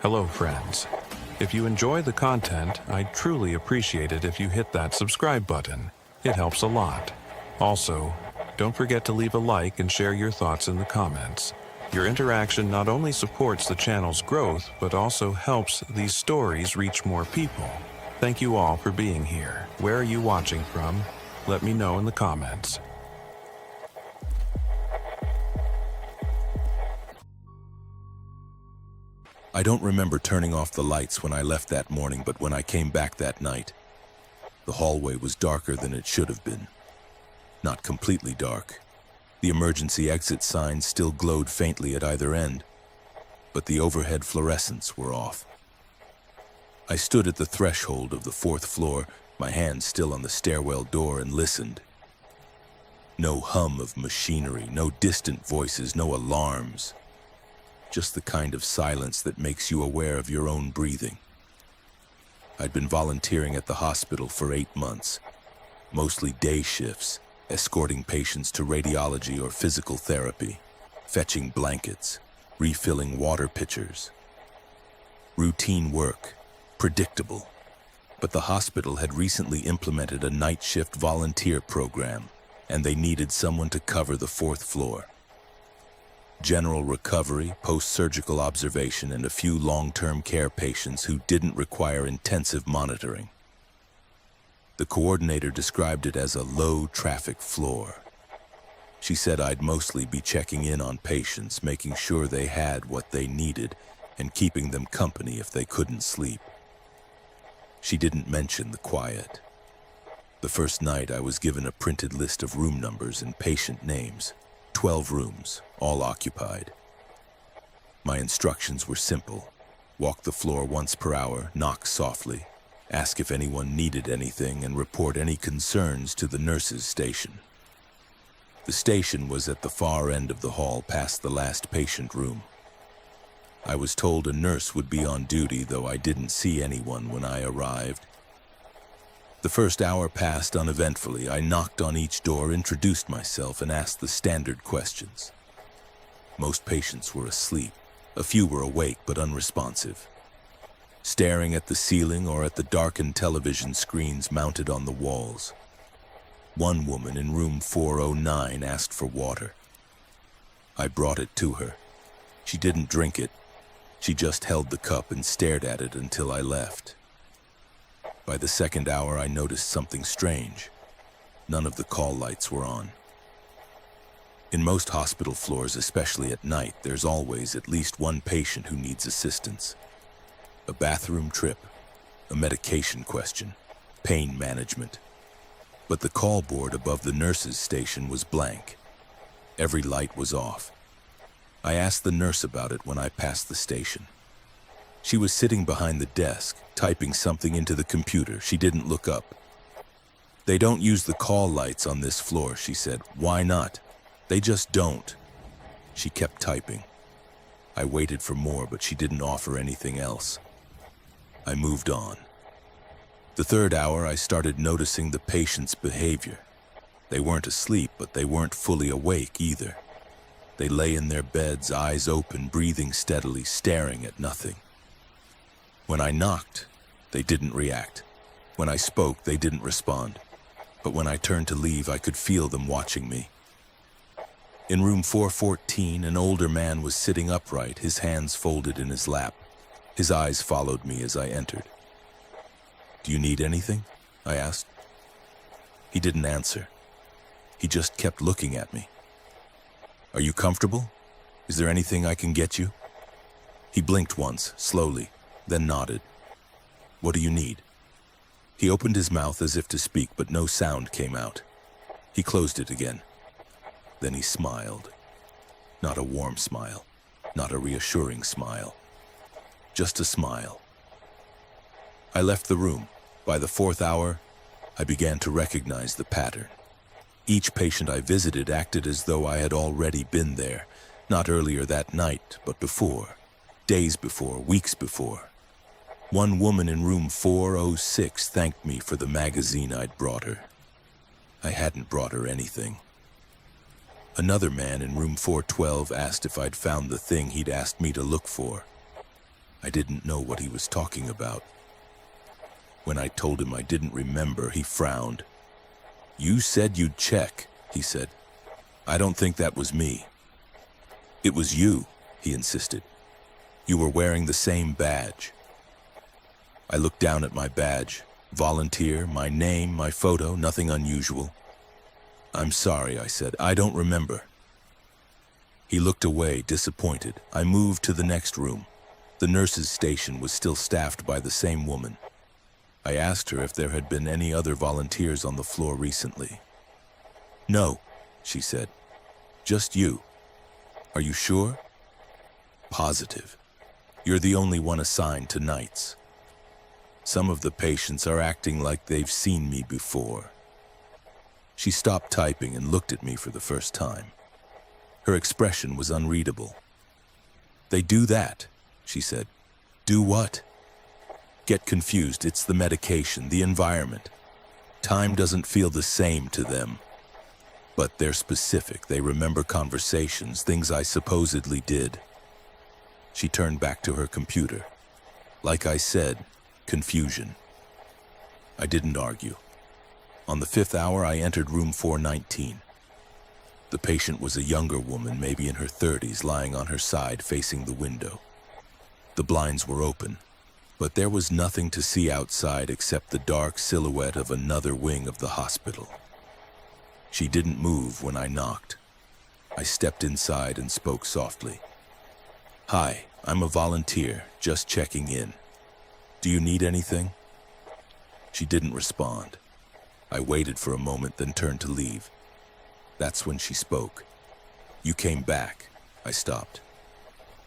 Hello, friends. If you enjoy the content, I'd truly appreciate it if you hit that subscribe button. It helps a lot. Also, don't forget to leave a like and share your thoughts in the comments. Your interaction not only supports the channel's growth, but also helps these stories reach more people. Thank you all for being here. Where are you watching from? Let me know in the comments. I don't remember turning off the lights when I left that morning, but when I came back that night, the hallway was darker than it should have been. Not completely dark. The emergency exit signs still glowed faintly at either end, but the overhead fluorescents were off. I stood at the threshold of the 4th floor, my hand still on the stairwell door, and listened. No hum of machinery, no distant voices, no alarms. Just the kind of silence that makes you aware of your own breathing. I'd been volunteering at the hospital for 8 months, mostly day shifts, escorting patients to radiology or physical therapy, fetching blankets, refilling water pitchers. Routine work, predictable. But the hospital had recently implemented a night shift volunteer program, and they needed someone to cover the 4th floor. General recovery, post-surgical observation, and a few long-term care patients who didn't require intensive monitoring. The coordinator described it as a low-traffic floor. She said I'd mostly be checking in on patients, making sure they had what they needed, and keeping them company if they couldn't sleep. She didn't mention the quiet. The first night I was given a printed list of room numbers and patient names. 12 rooms, all occupied. My instructions were simple. Walk the floor once per hour, knock softly, ask if anyone needed anything, and report any concerns to the nurses' station. The station was at the far end of the hall past the last patient room. I was told a nurse would be on duty, though I didn't see anyone when I arrived. The first hour passed uneventfully. I knocked on each door, introduced myself, and asked the standard questions. Most patients were asleep. A few were awake but unresponsive, staring at the ceiling or at the darkened television screens mounted on the walls. One woman in room 409 asked for water. I brought it to her. She didn't drink it. She just held the cup and stared at it until I left. By the second hour, I noticed something strange. None of the call lights were on. In most hospital floors, especially at night, there's always at least one patient who needs assistance. A bathroom trip, a medication question, pain management. But the call board above the nurses' station was blank. Every light was off. I asked the nurse about it when I passed the station. She was sitting behind the desk, typing something into the computer. She didn't look up. "They don't use the call lights on this floor," she said. "Why not? They just don't." She kept typing. I waited for more, but she didn't offer anything else. I moved on. The third hour, I started noticing the patients' behavior. They weren't asleep, but they weren't fully awake either. They lay in their beds, eyes open, breathing steadily, staring at nothing. When I knocked, they didn't react. When I spoke, they didn't respond. But when I turned to leave, I could feel them watching me. In room 414, an older man was sitting upright, his hands folded in his lap. His eyes followed me as I entered. "Do you need anything?" I asked. He didn't answer. He just kept looking at me. "Are you comfortable? Is there anything I can get you?" He blinked once, slowly, then nodded. "What do you need?" He opened his mouth as if to speak, but no sound came out. He closed it again. Then he smiled. Not a warm smile, not a reassuring smile. Just a smile. I left the room. By the 4th hour, I began to recognize the pattern. Each patient I visited acted as though I had already been there, not earlier that night, but before, days before, weeks before. One woman in room 406 thanked me for the magazine I'd brought her. I hadn't brought her anything. Another man in room 412 asked if I'd found the thing he'd asked me to look for. I didn't know what he was talking about. When I told him I didn't remember, he frowned. "You said you'd check," he said. "I don't think that was me." "It was you," he insisted. "You were wearing the same badge." I looked down at my badge. Volunteer, my name, my photo, nothing unusual. "I'm sorry," I said. "I don't remember." He looked away, disappointed. I moved to the next room. The nurse's station was still staffed by the same woman. I asked her if there had been any other volunteers on the floor recently. "No," she said. "Just you." "Are you sure?" "Positive. You're the only one assigned to nights. Some of the patients are acting like they've seen me before." She stopped typing and looked at me for the first time. Her expression was unreadable. "They do that," she said. "Do what?" "Get confused. It's the medication, the environment. Time doesn't feel the same to them. But they're specific. They remember conversations, things I supposedly did." She turned back to her computer. Like I said, confusion. I didn't argue. On the 5th hour, I entered room 419. The patient was a younger woman, maybe in her 30s, lying on her side facing the window. The blinds were open, but there was nothing to see outside except the dark silhouette of another wing of the hospital. She didn't move when I knocked. I stepped inside and spoke softly. "Hi, I'm a volunteer, just checking in. Do you need anything?" She didn't respond. I waited for a moment, then turned to leave. That's when she spoke. "You came back." I stopped.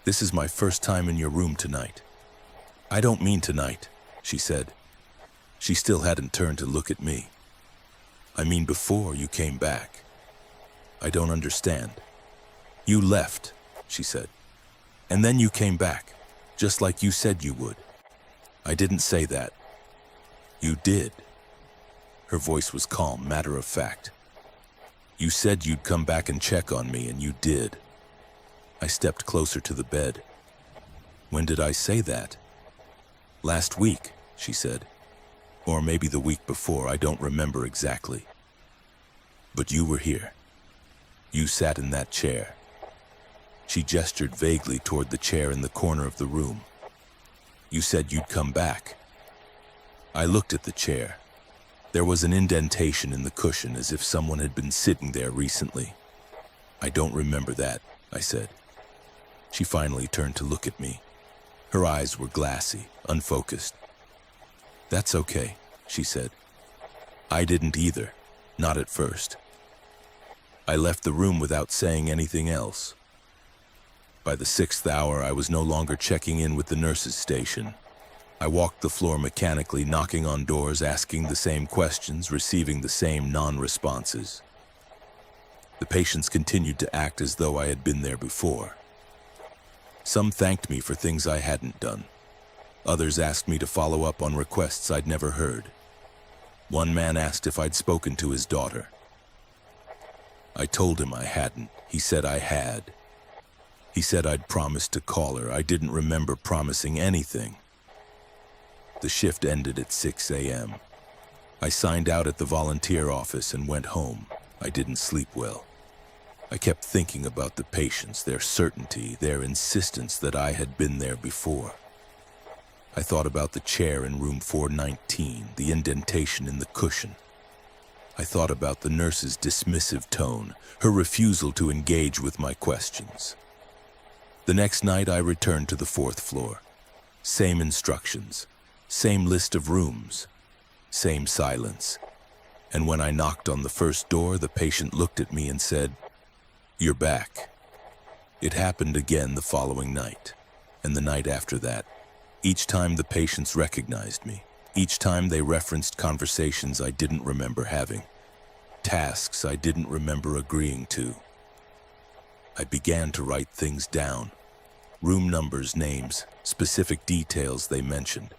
"This is my first time in your room tonight." "I don't mean tonight," she said. She still hadn't turned to look at me. "I mean before you came back." "I don't understand." "You left," she said. "And then you came back, just like you said you would." "I didn't say that." "You did." Her voice was calm, matter of fact. "You said you'd come back and check on me, and you did." I stepped closer to the bed. "When did I say that?" "Last week," she said. "Or maybe the week before, I don't remember exactly. But you were here. You sat in that chair." She gestured vaguely toward the chair in the corner of the room. "You said you'd come back." I looked at the chair. There was an indentation in the cushion, as if someone had been sitting there recently. "I don't remember that," I said. She finally turned to look at me. Her eyes were glassy, unfocused. "That's okay," she said. "I didn't either, not at first." I left the room without saying anything else. By the 6th hour, I was no longer checking in with the nurse's station. I walked the floor mechanically, knocking on doors, asking the same questions, receiving the same non-responses. The patients continued to act as though I had been there before. Some thanked me for things I hadn't done. Others asked me to follow up on requests I'd never heard. One man asked if I'd spoken to his daughter. I told him I hadn't. He said I had. He said I'd promised to call her. I didn't remember promising anything. The shift ended at 6 a.m. I signed out at the volunteer office and went home. I didn't sleep well. I kept thinking about the patients, their certainty, their insistence that I had been there before. I thought about the chair in room 419, the indentation in the cushion. I thought about the nurse's dismissive tone, her refusal to engage with my questions. The next night I returned to the 4th floor. Same instructions, same list of rooms, same silence. And when I knocked on the first door, the patient looked at me and said, "You're back." It happened again the following night, and the night after that. Each time the patients recognized me. Each time they referenced conversations I didn't remember having, tasks I didn't remember agreeing to. I began to write things down. Room numbers, names, specific details they mentioned.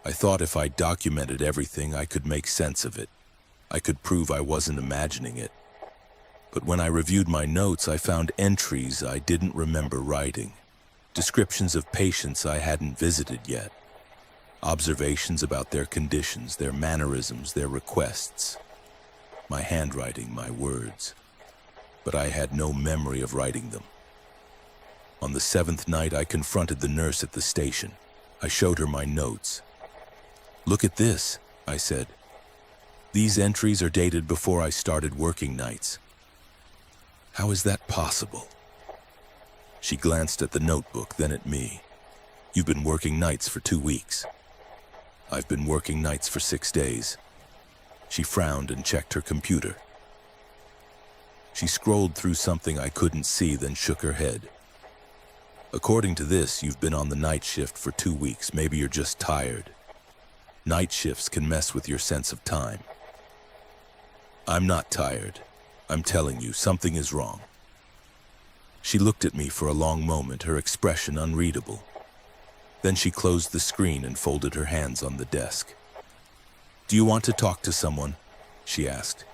I thought if I documented everything, I could make sense of it. I could prove I wasn't imagining it. But when I reviewed my notes, I found entries I didn't remember writing. Descriptions of patients I hadn't visited yet. Observations about their conditions, their mannerisms, their requests. My handwriting, my words. But I had no memory of writing them. On the 7th night, I confronted the nurse at the station. I showed her my notes. "Look at this," I said. "These entries are dated before I started working nights. How is that possible?" She glanced at the notebook, then at me. "You've been working nights for 2 weeks." "I've been working nights for 6 days." She frowned and checked her computer. She scrolled through something I couldn't see, then shook her head. "According to this, you've been on the night shift for 2 weeks. Maybe you're just tired. Night shifts can mess with your sense of time." "I'm not tired. I'm telling you, something is wrong." She looked at me for a long moment, her expression unreadable. Then she closed the screen and folded her hands on the desk. "Do you want to talk to someone?" she asked.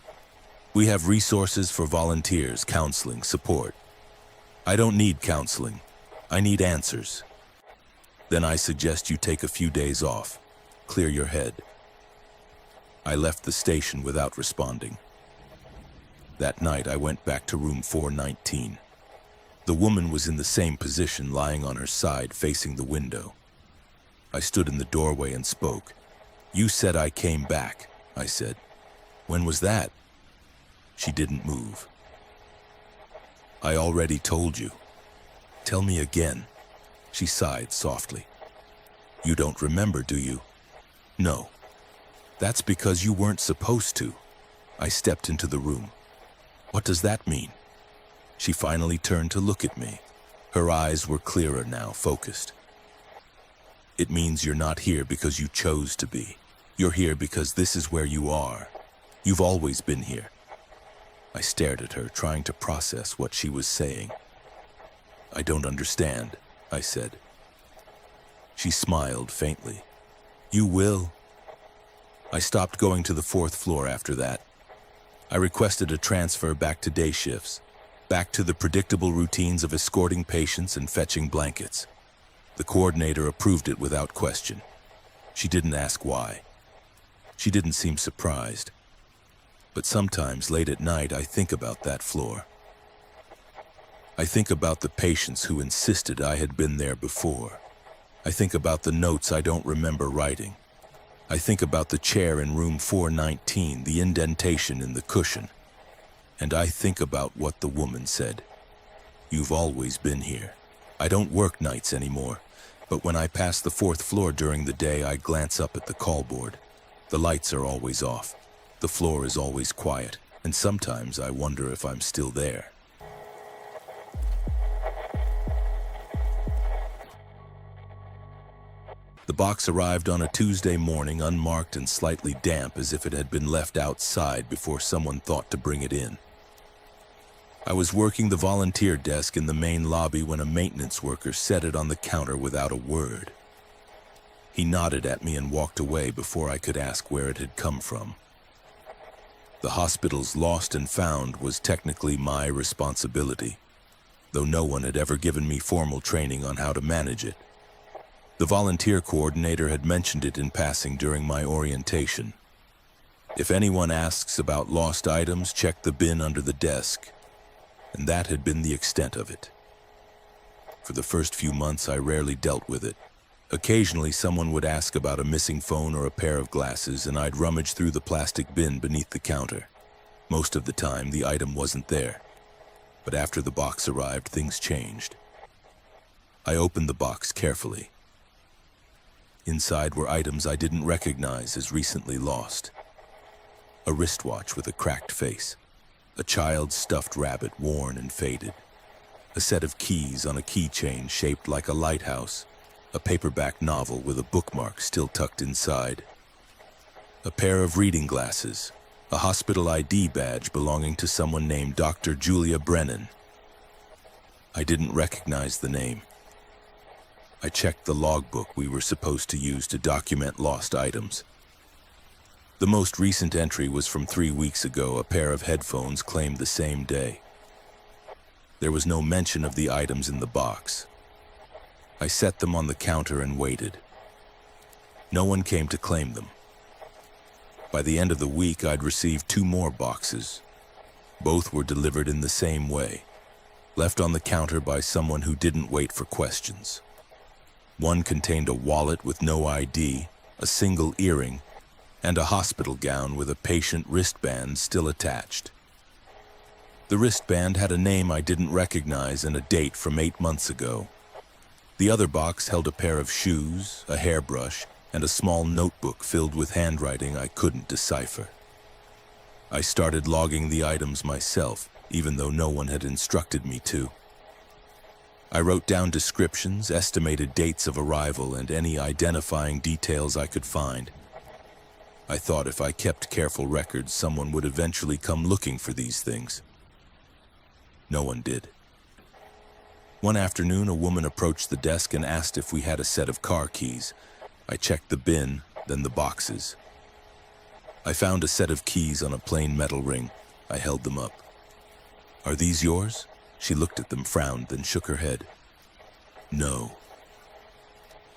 "We have resources for volunteers, counseling, support." "I don't need counseling. I need answers." "Then I suggest you take a few days off. Clear your head." I left the station without responding. That night, I went back to room 419. The woman was in the same position, lying on her side, facing the window. I stood in the doorway and spoke. "You said I came back," I said. "When was that?" She didn't move. "I already told you." "Tell me again." She sighed softly. "You don't remember, do you?" "No." "That's because you weren't supposed to." I stepped into the room. "What does that mean?" She finally turned to look at me. Her eyes were clearer now, focused. "It means you're not here because you chose to be. You're here because this is where you are. You've always been here." I stared at her, trying to process what she was saying. "I don't understand," I said. She smiled faintly. "You will." I stopped going to the 4th floor after that. I requested a transfer back to day shifts, back to the predictable routines of escorting patients and fetching blankets. The coordinator approved it without question. She didn't ask why. She didn't seem surprised. But sometimes late at night, I think about that floor. I think about the patients who insisted I had been there before. I think about the notes I don't remember writing. I think about the chair in room 419, the indentation in the cushion. And I think about what the woman said. "You've always been here. I don't work nights anymore, but when I pass the 4th floor during the day, I glance up at the call board. The lights are always off. The floor is always quiet, and sometimes I wonder if I'm still there." The box arrived on a Tuesday morning, unmarked and slightly damp, as if it had been left outside before someone thought to bring it in. I was working the volunteer desk in the main lobby when a maintenance worker set it on the counter without a word. He nodded at me and walked away before I could ask where it had come from. The hospital's lost and found was technically my responsibility, though no one had ever given me formal training on how to manage it. The volunteer coordinator had mentioned it in passing during my orientation. "If anyone asks about lost items, check the bin under the desk." And that had been the extent of it. For the first few months, I rarely dealt with it. Occasionally, someone would ask about a missing phone or a pair of glasses, and I'd rummage through the plastic bin beneath the counter. Most of the time, the item wasn't there. But after the box arrived, things changed. I opened the box carefully. Inside were items I didn't recognize as recently lost. A wristwatch with a cracked face. A child's stuffed rabbit, worn and faded. A set of keys on a keychain shaped like a lighthouse. A paperback novel with a bookmark still tucked inside. A pair of reading glasses. A hospital ID badge belonging to someone named Dr. Julia Brennan. I didn't recognize the name. I checked the logbook we were supposed to use to document lost items. The most recent entry was from 3 weeks ago. A pair of headphones claimed the same day. There was no mention of the items in the box. I set them on the counter and waited. No one came to claim them. By the end of the week, I'd received 2 more boxes. Both were delivered in the same way, left on the counter by someone who didn't wait for questions. One contained a wallet with no ID, a single earring, and a hospital gown with a patient wristband still attached. The wristband had a name I didn't recognize and a date from 8 months ago. The other box held a pair of shoes, a hairbrush, and a small notebook filled with handwriting I couldn't decipher. I started logging the items myself, even though no one had instructed me to. I wrote down descriptions, estimated dates of arrival, and any identifying details I could find. I thought if I kept careful records, someone would eventually come looking for these things. No one did. One afternoon, a woman approached the desk and asked if we had a set of car keys. I checked the bin, then the boxes. I found a set of keys on a plain metal ring. I held them up. "Are these yours?" She looked at them, frowned, then shook her head. "No."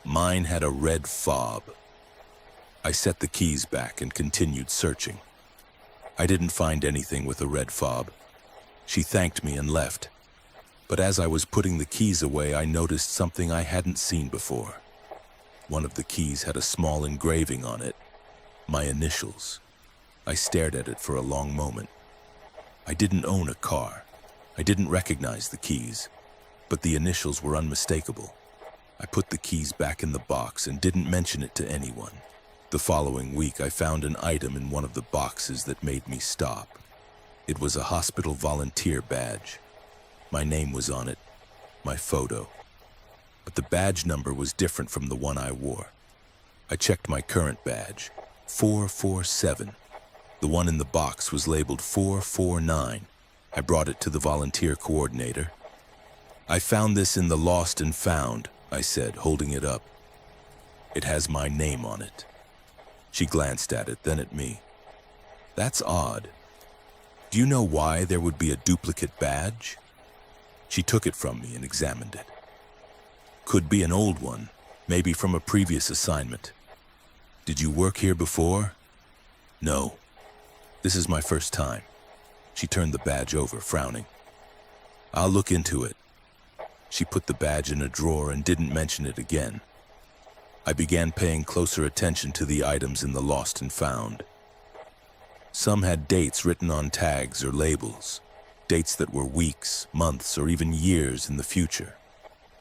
Mine had a red fob. I set the keys back and continued searching. I didn't find anything with a red fob. She thanked me and left. But as I was putting the keys away, I noticed something I hadn't seen before. One of the keys had a small engraving on it, my initials. I stared at it for a long moment. I didn't own a car. I didn't recognize the keys, but the initials were unmistakable. I put the keys back in the box and didn't mention it to anyone. The following week, I found an item in one of the boxes that made me stop. It was a hospital volunteer badge. My name was on it, my photo. But the badge number was different from the one I wore. I checked my current badge, 447. The one in the box was labeled 449. I brought it to the volunteer coordinator. "I found this in the Lost and Found," I said, holding it up. "It has my name on it." She glanced at it, then at me. "That's odd. Do you know why there would be a duplicate badge?" She took it from me and examined it. "Could be an old one, maybe from a previous assignment." "Did you work here before?" "No. This is my first time." She turned the badge over, frowning. "I'll look into it." She put the badge in a drawer and didn't mention it again. I began paying closer attention to the items in the Lost and Found. Some had dates written on tags or labels, dates that were weeks, months, or even years in the future.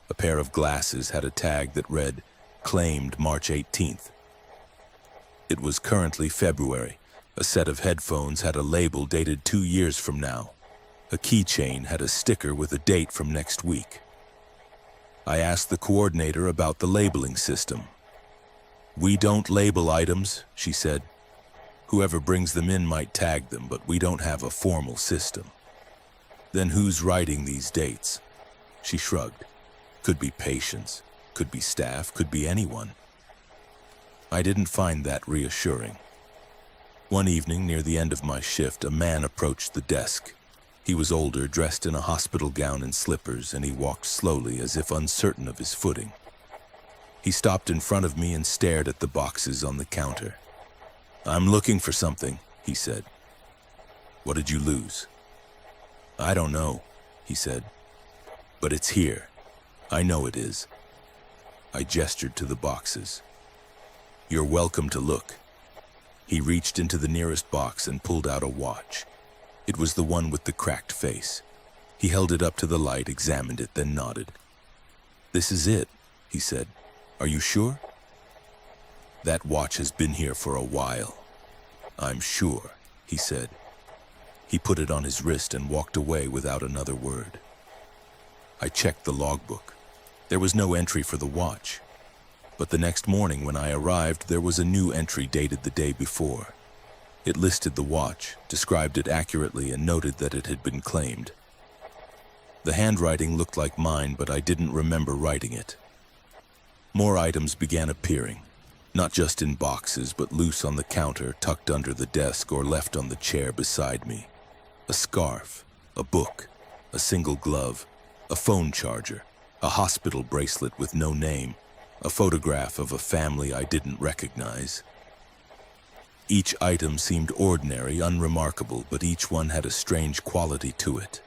A pair of glasses had a tag that read, "Claimed March 18th." It was currently February. A set of headphones had a label dated 2 years from now. A keychain had a sticker with a date from next week. I asked the coordinator about the labeling system. "We don't label items," she said. "Whoever brings them in might tag them, but we don't have a formal system." "Then who's writing these dates?" She shrugged. "Could be patients, could be staff, could be anyone." I didn't find that reassuring. One evening, near the end of my shift, a man approached the desk. He was older, dressed in a hospital gown and slippers, and he walked slowly as if uncertain of his footing. He stopped in front of me and stared at the boxes on the counter. "I'm looking for something," he said. "What did you lose?" "I don't know," he said. "But it's here. I know it is." I gestured to the boxes. "You're welcome to look." He reached into the nearest box and pulled out a watch. It was the one with the cracked face. He held it up to the light, examined it, then nodded. "This is it," he said. "Are you sure?" "That watch has been here for a while." "I'm sure," he said. He put it on his wrist and walked away without another word. I checked the logbook. There was no entry for the watch. But the next morning when I arrived, there was a new entry dated the day before. It listed the watch, described it accurately, and noted that it had been claimed. The handwriting looked like mine, but I didn't remember writing it. More items began appearing, not just in boxes, but loose on the counter, tucked under the desk, or left on the chair beside me. A scarf, a book, a single glove, a phone charger, A hospital bracelet with no name, a photograph of a family I didn't recognize. Each item seemed ordinary, unremarkable, but each one had a strange quality to it.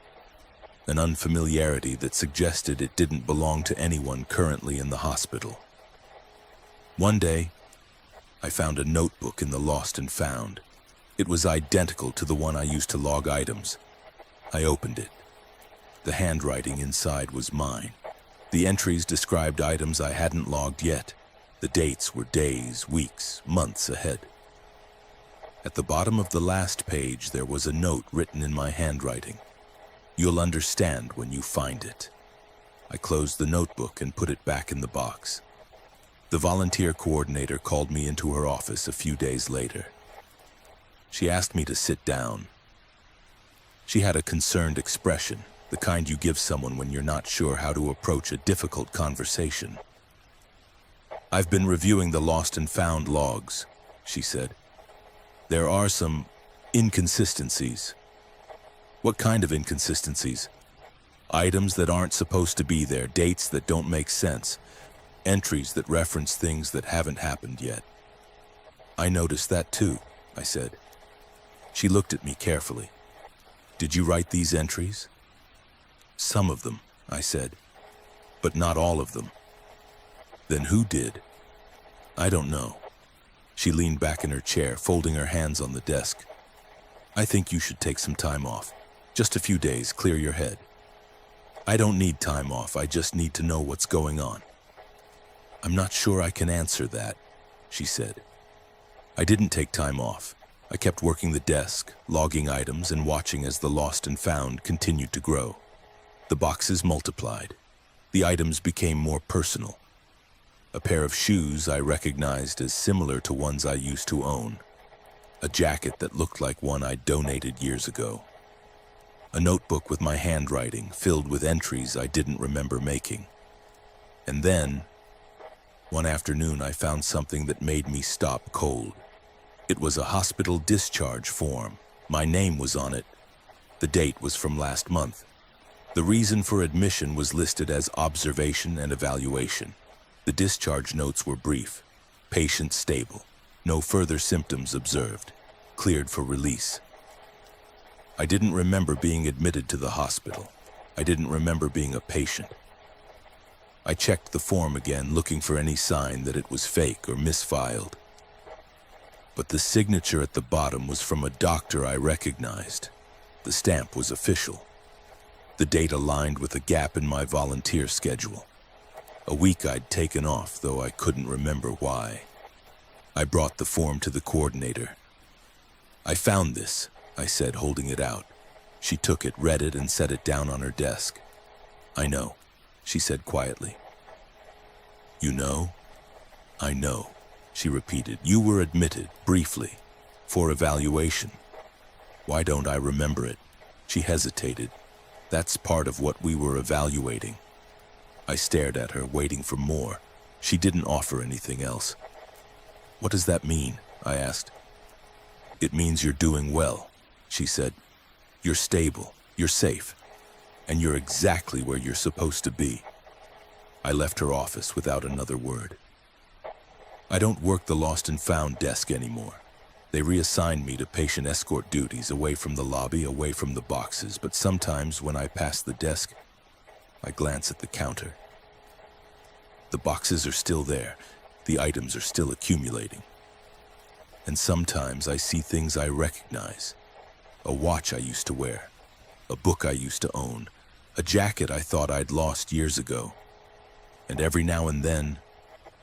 An unfamiliarity that suggested it didn't belong to anyone currently in the hospital. One day, I found a notebook in the Lost and Found. It was identical to the one I used to log items. I opened it. The handwriting inside was mine. The entries described items I hadn't logged yet. The dates were days, weeks, months ahead. At the bottom of the last page, there was a note written in my handwriting. "You'll understand when you find it." I closed the notebook and put it back in the box. The volunteer coordinator called me into her office a few days later. She asked me to sit down. She had a concerned expression, the kind you give someone when you're not sure how to approach a difficult conversation. "I've been reviewing the Lost and Found logs," she said. "There are some inconsistencies." "What kind of inconsistencies?" "Items that aren't supposed to be there, dates that don't make sense, entries that reference things that haven't happened yet." "I noticed that too," I said. She looked at me carefully. "Did you write these entries?" "Some of them," I said, "but not all of them." "Then who did?" "I don't know." She leaned back in her chair, folding her hands on the desk. "I think you should take some time off. Just a few days, clear your head." "I don't need time off, I just need to know what's going on." "I'm not sure I can answer that," she said. I didn't take time off. I kept working the desk, logging items, and watching as the Lost and Found continued to grow. The boxes multiplied. The items became more personal. A pair of shoes I recognized as similar to ones I used to own. A jacket that looked like one I'd donated years ago. A notebook with my handwriting filled with entries I didn't remember making. And then, one afternoon, I found something that made me stop cold. It was a hospital discharge form. My name was on it. The date was from last month. The reason for admission was listed as observation and evaluation. The discharge notes were brief. Patient stable. No further symptoms observed. Cleared for release. I didn't remember being admitted to the hospital. I didn't remember being a patient. I checked the form again, looking for any sign that it was fake or misfiled. But the signature at the bottom was from a doctor I recognized. The stamp was official. The date aligned with a gap in my volunteer schedule. A week I'd taken off, though I couldn't remember why. I brought the form to the coordinator. "I found this," I said, holding it out. She took it, read it, and set it down on her desk. "I know," she said quietly. "You know?" "I know," she repeated. "You were admitted, briefly, for evaluation." "Why don't I remember it?" She hesitated. "That's part of what we were evaluating." I stared at her, waiting for more. She didn't offer anything else. "What does that mean?" I asked. "It means you're doing well," she said. "You're stable, you're safe, and you're exactly where you're supposed to be." I left her office without another word. I don't work the Lost and Found desk anymore. They reassigned me to patient escort duties, away from the lobby, away from the boxes, but sometimes when I pass the desk, I glance at the counter. The boxes are still there. The items are still accumulating. And sometimes I see things I recognize. A watch I used to wear. A book I used to own. A jacket I thought I'd lost years ago. And every now and then,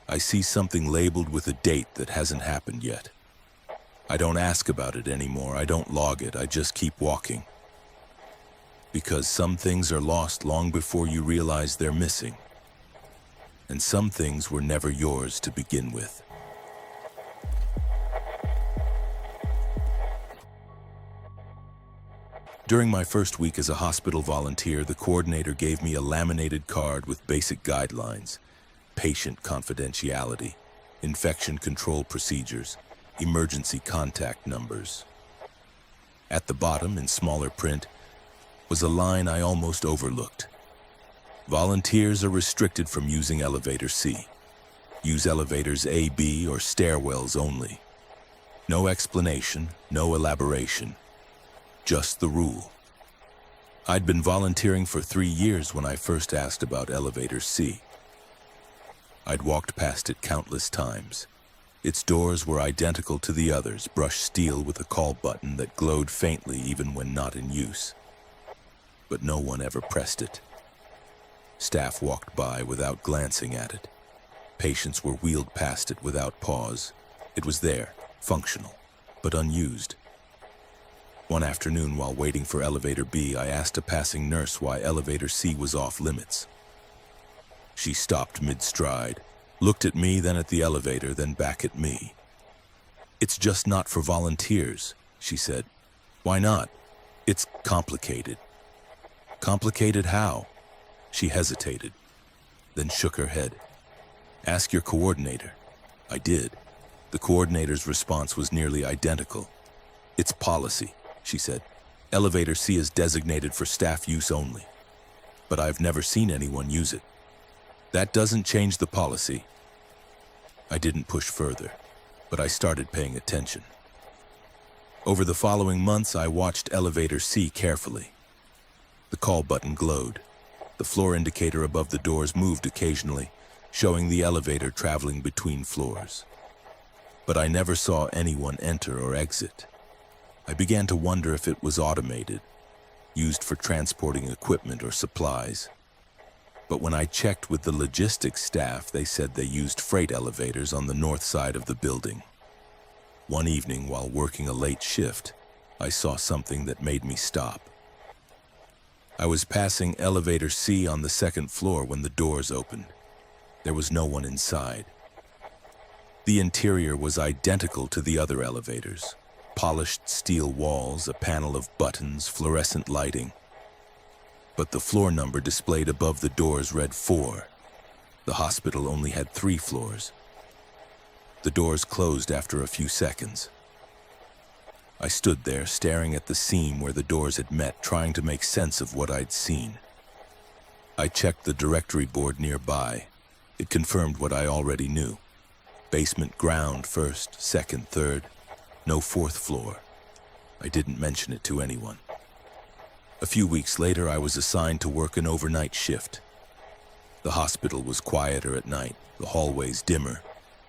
I see something labeled with a date that hasn't happened yet. I don't ask about it anymore. I don't log it. I just keep walking. Because some things are lost long before you realize they're missing. And some things were never yours to begin with. During my first week as a hospital volunteer, the coordinator gave me a laminated card with basic guidelines: patient confidentiality, infection control procedures, emergency contact numbers. At the bottom, in smaller print, was a line I almost overlooked. Volunteers are restricted from using elevator C. Use elevators A, B, or stairwells only. No explanation, no elaboration. Just the rule. I'd been volunteering for 3 years when I first asked about elevator C. I'd walked past it countless times. Its doors were identical to the others, brushed steel with a call button that glowed faintly even when not in use. But no one ever pressed it. Staff walked by without glancing at it. Patients were wheeled past it without pause. It was there, functional, but unused. One afternoon, while waiting for elevator B, I asked a passing nurse why elevator C was off limits. She stopped mid-stride, looked at me, then at the elevator, then back at me. "It's just not for volunteers," she said. "Why not?" "It's complicated." "Complicated how?" She hesitated, then shook her head. "Ask your coordinator." I did. The coordinator's response was nearly identical. "It's policy," she said. "Elevator C is designated for staff use only. But I've never seen anyone use it." "That doesn't change the policy." I didn't push further, but I started paying attention. Over the following months, I watched elevator C carefully. The call button glowed. The floor indicator above the doors moved occasionally, showing the elevator traveling between floors. But I never saw anyone enter or exit. I began to wonder if it was automated, used for transporting equipment or supplies. But when I checked with the logistics staff, they said they used freight elevators on the north side of the building. One evening, while working a late shift, I saw something that made me stop. I was passing elevator C on the second floor when the doors opened. There was no one inside. The interior was identical to the other elevators. Polished steel walls, a panel of buttons, fluorescent lighting. But the floor number displayed above the doors read 4. The hospital only had 3 floors. The doors closed after a few seconds. I stood there staring at the seam where the doors had met, trying to make sense of what I'd seen. I checked the directory board nearby. It confirmed what I already knew. Basement, ground, first, second, third. No 4th floor. I didn't mention it to anyone. A few weeks later, I was assigned to work an overnight shift. The hospital was quieter at night, the hallways dimmer,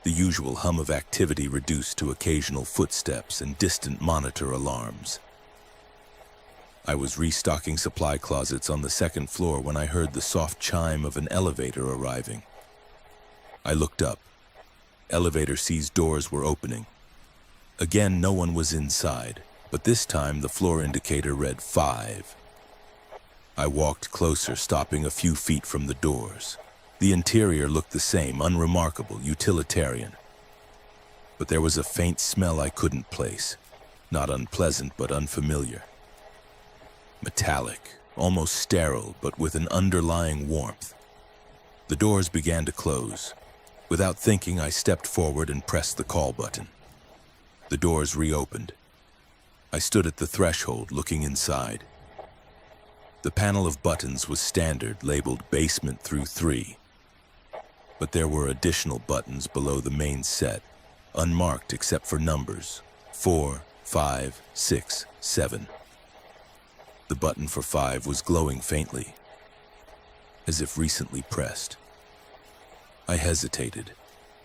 the usual hum of activity reduced to occasional footsteps and distant monitor alarms. I was restocking supply closets on the second floor when I heard the soft chime of an elevator arriving. I looked up. Elevator C's doors were opening. Again, no one was inside, but this time the floor indicator read 5. I walked closer, stopping a few feet from the doors. The interior looked the same, unremarkable, utilitarian. But there was a faint smell I couldn't place. Not unpleasant, but unfamiliar. Metallic, almost sterile, but with an underlying warmth. The doors began to close. Without thinking, I stepped forward and pressed the call button. The doors reopened. I stood at the threshold, looking inside. The panel of buttons was standard, labeled basement through 3. But there were additional buttons below the main set, unmarked except for numbers, 4, 5, 6, 7. The button for 5 was glowing faintly, as if recently pressed. I hesitated.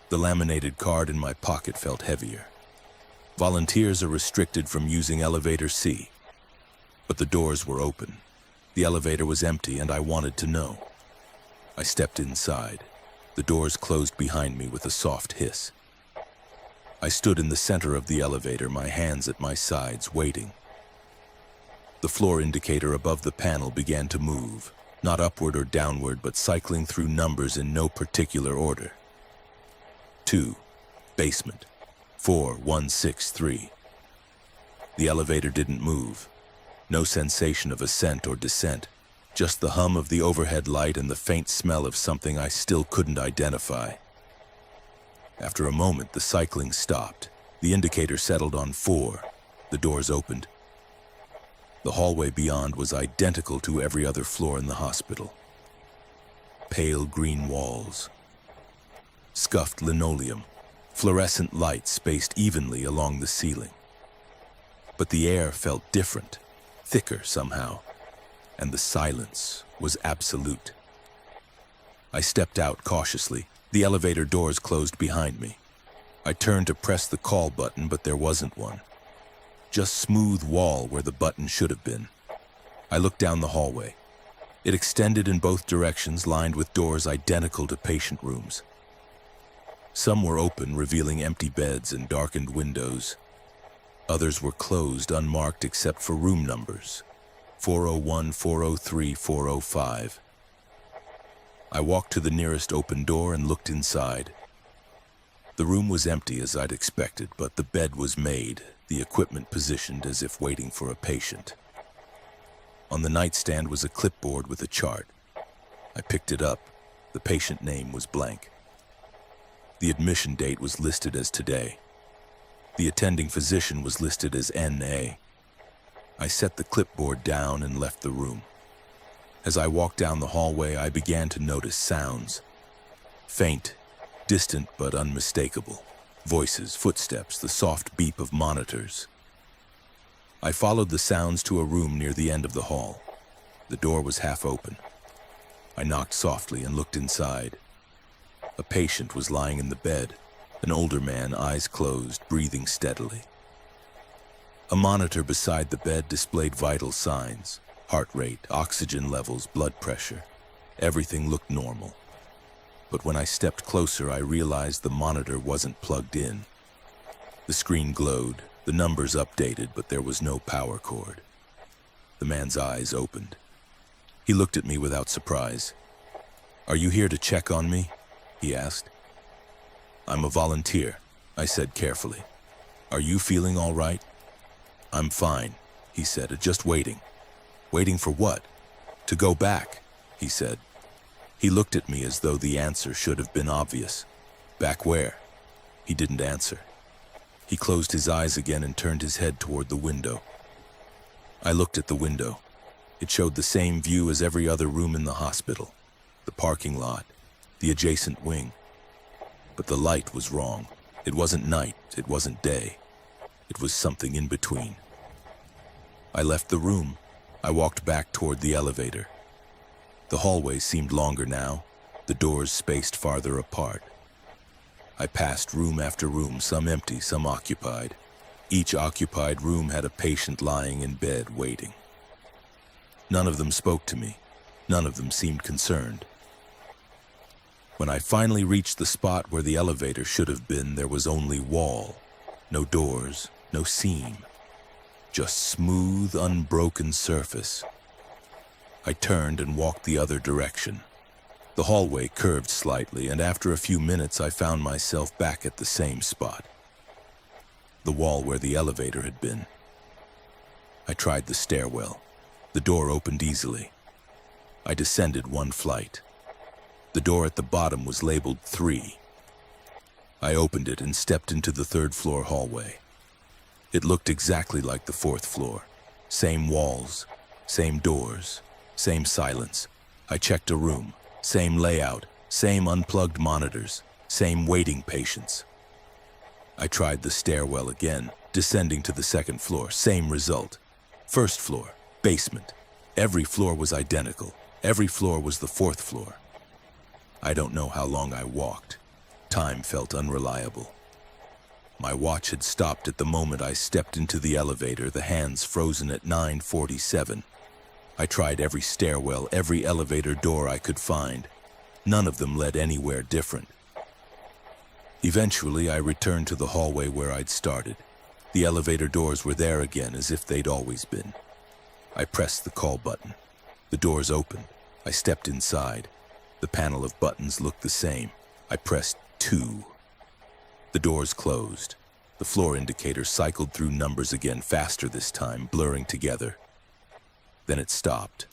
The laminated card in my pocket felt heavier. Volunteers are restricted from using elevator C. But the doors were open. The elevator was empty, and I wanted to know. I stepped inside. The doors closed behind me with a soft hiss. I stood in the center of the elevator, my hands at my sides, waiting. The floor indicator above the panel began to move, not upward or downward, but cycling through numbers in no particular order. 2. Basement. 4, 1, 6, 3. The elevator didn't move. No sensation of ascent or descent. Just the hum of the overhead light and the faint smell of something I still couldn't identify. After a moment, the cycling stopped. The indicator settled on 4. The doors opened. The hallway beyond was identical to every other floor in the hospital. pale green walls, scuffed linoleum, fluorescent lights spaced evenly along the ceiling. But the air felt different, thicker somehow, and the silence was absolute. I stepped out cautiously. The elevator doors closed behind me. I turned to press the call button, but there wasn't one. Just smooth wall where the button should have been. I looked down the hallway. It extended in both directions, lined with doors identical to patient rooms. Some were open, revealing empty beds and darkened windows. Others were closed, unmarked except for room numbers: 401, 403, 405. I walked to the nearest open door and looked inside. The room was empty as I'd expected, but the bed was made, the equipment positioned as if waiting for a patient. On the nightstand was a clipboard with a chart. I picked it up. The patient name was blank. The admission date was listed as today. The attending physician was listed as N.A. I set the clipboard down and left the room. As I walked down the hallway, I began to notice sounds. Faint, distant but unmistakable. Voices, footsteps, the soft beep of monitors. I followed the sounds to a room near the end of the hall. The door was half open. I knocked softly and looked inside. A patient was lying in the bed, an older man, eyes closed, breathing steadily. A monitor beside the bed displayed vital signs: heart rate, oxygen levels, blood pressure. Everything looked normal. But when I stepped closer, I realized the monitor wasn't plugged in. The screen glowed, the numbers updated, but there was no power cord. The man's eyes opened. He looked at me without surprise. "Are you here to check on me?" he asked. "I'm a volunteer," I said carefully. "Are you feeling all right?" "I'm fine," he said, "just waiting." "Waiting for what?" "To go back," he said. He looked at me as though the answer should have been obvious. "Back where?" He didn't answer. He closed his eyes again and turned his head toward the window. I looked at the window. It showed the same view as every other room in the hospital: the parking lot, the adjacent wing. But the light was wrong. It wasn't night, it wasn't day. It was something in between. I left the room. I walked back toward the elevator. The hallway seemed longer now, the doors spaced farther apart. I passed room after room, some empty, some occupied. Each occupied room had a patient lying in bed waiting. None of them spoke to me. None of them seemed concerned. When I finally reached the spot where the elevator should have been, there was only wall. No doors, no seam. Just smooth, unbroken surface. I turned and walked the other direction. The hallway curved slightly, and after a few minutes I found myself back at the same spot. The wall where the elevator had been. I tried the stairwell. The door opened easily. I descended one flight. The door at the bottom was labeled 3. I opened it and stepped into the third-floor hallway. It looked exactly like the fourth floor. Same walls, same doors, same silence. I checked a room. Same layout, same unplugged monitors, same waiting patients. I tried the stairwell again, descending to the second floor, same result. First floor, basement. Every floor was identical. Every floor was the fourth floor. I don't know how long I walked. Time felt unreliable. My watch had stopped at the moment I stepped into the elevator, the hands frozen at 9:47. I tried every stairwell, every elevator door I could find. None of them led anywhere different. Eventually, I returned to the hallway where I'd started. The elevator doors were there again, as if they'd always been. I pressed the call button. The doors opened. I stepped inside. The panel of buttons looked the same. I pressed 2. The doors closed. The floor indicator cycled through numbers again, faster this time, blurring together. Then it stopped.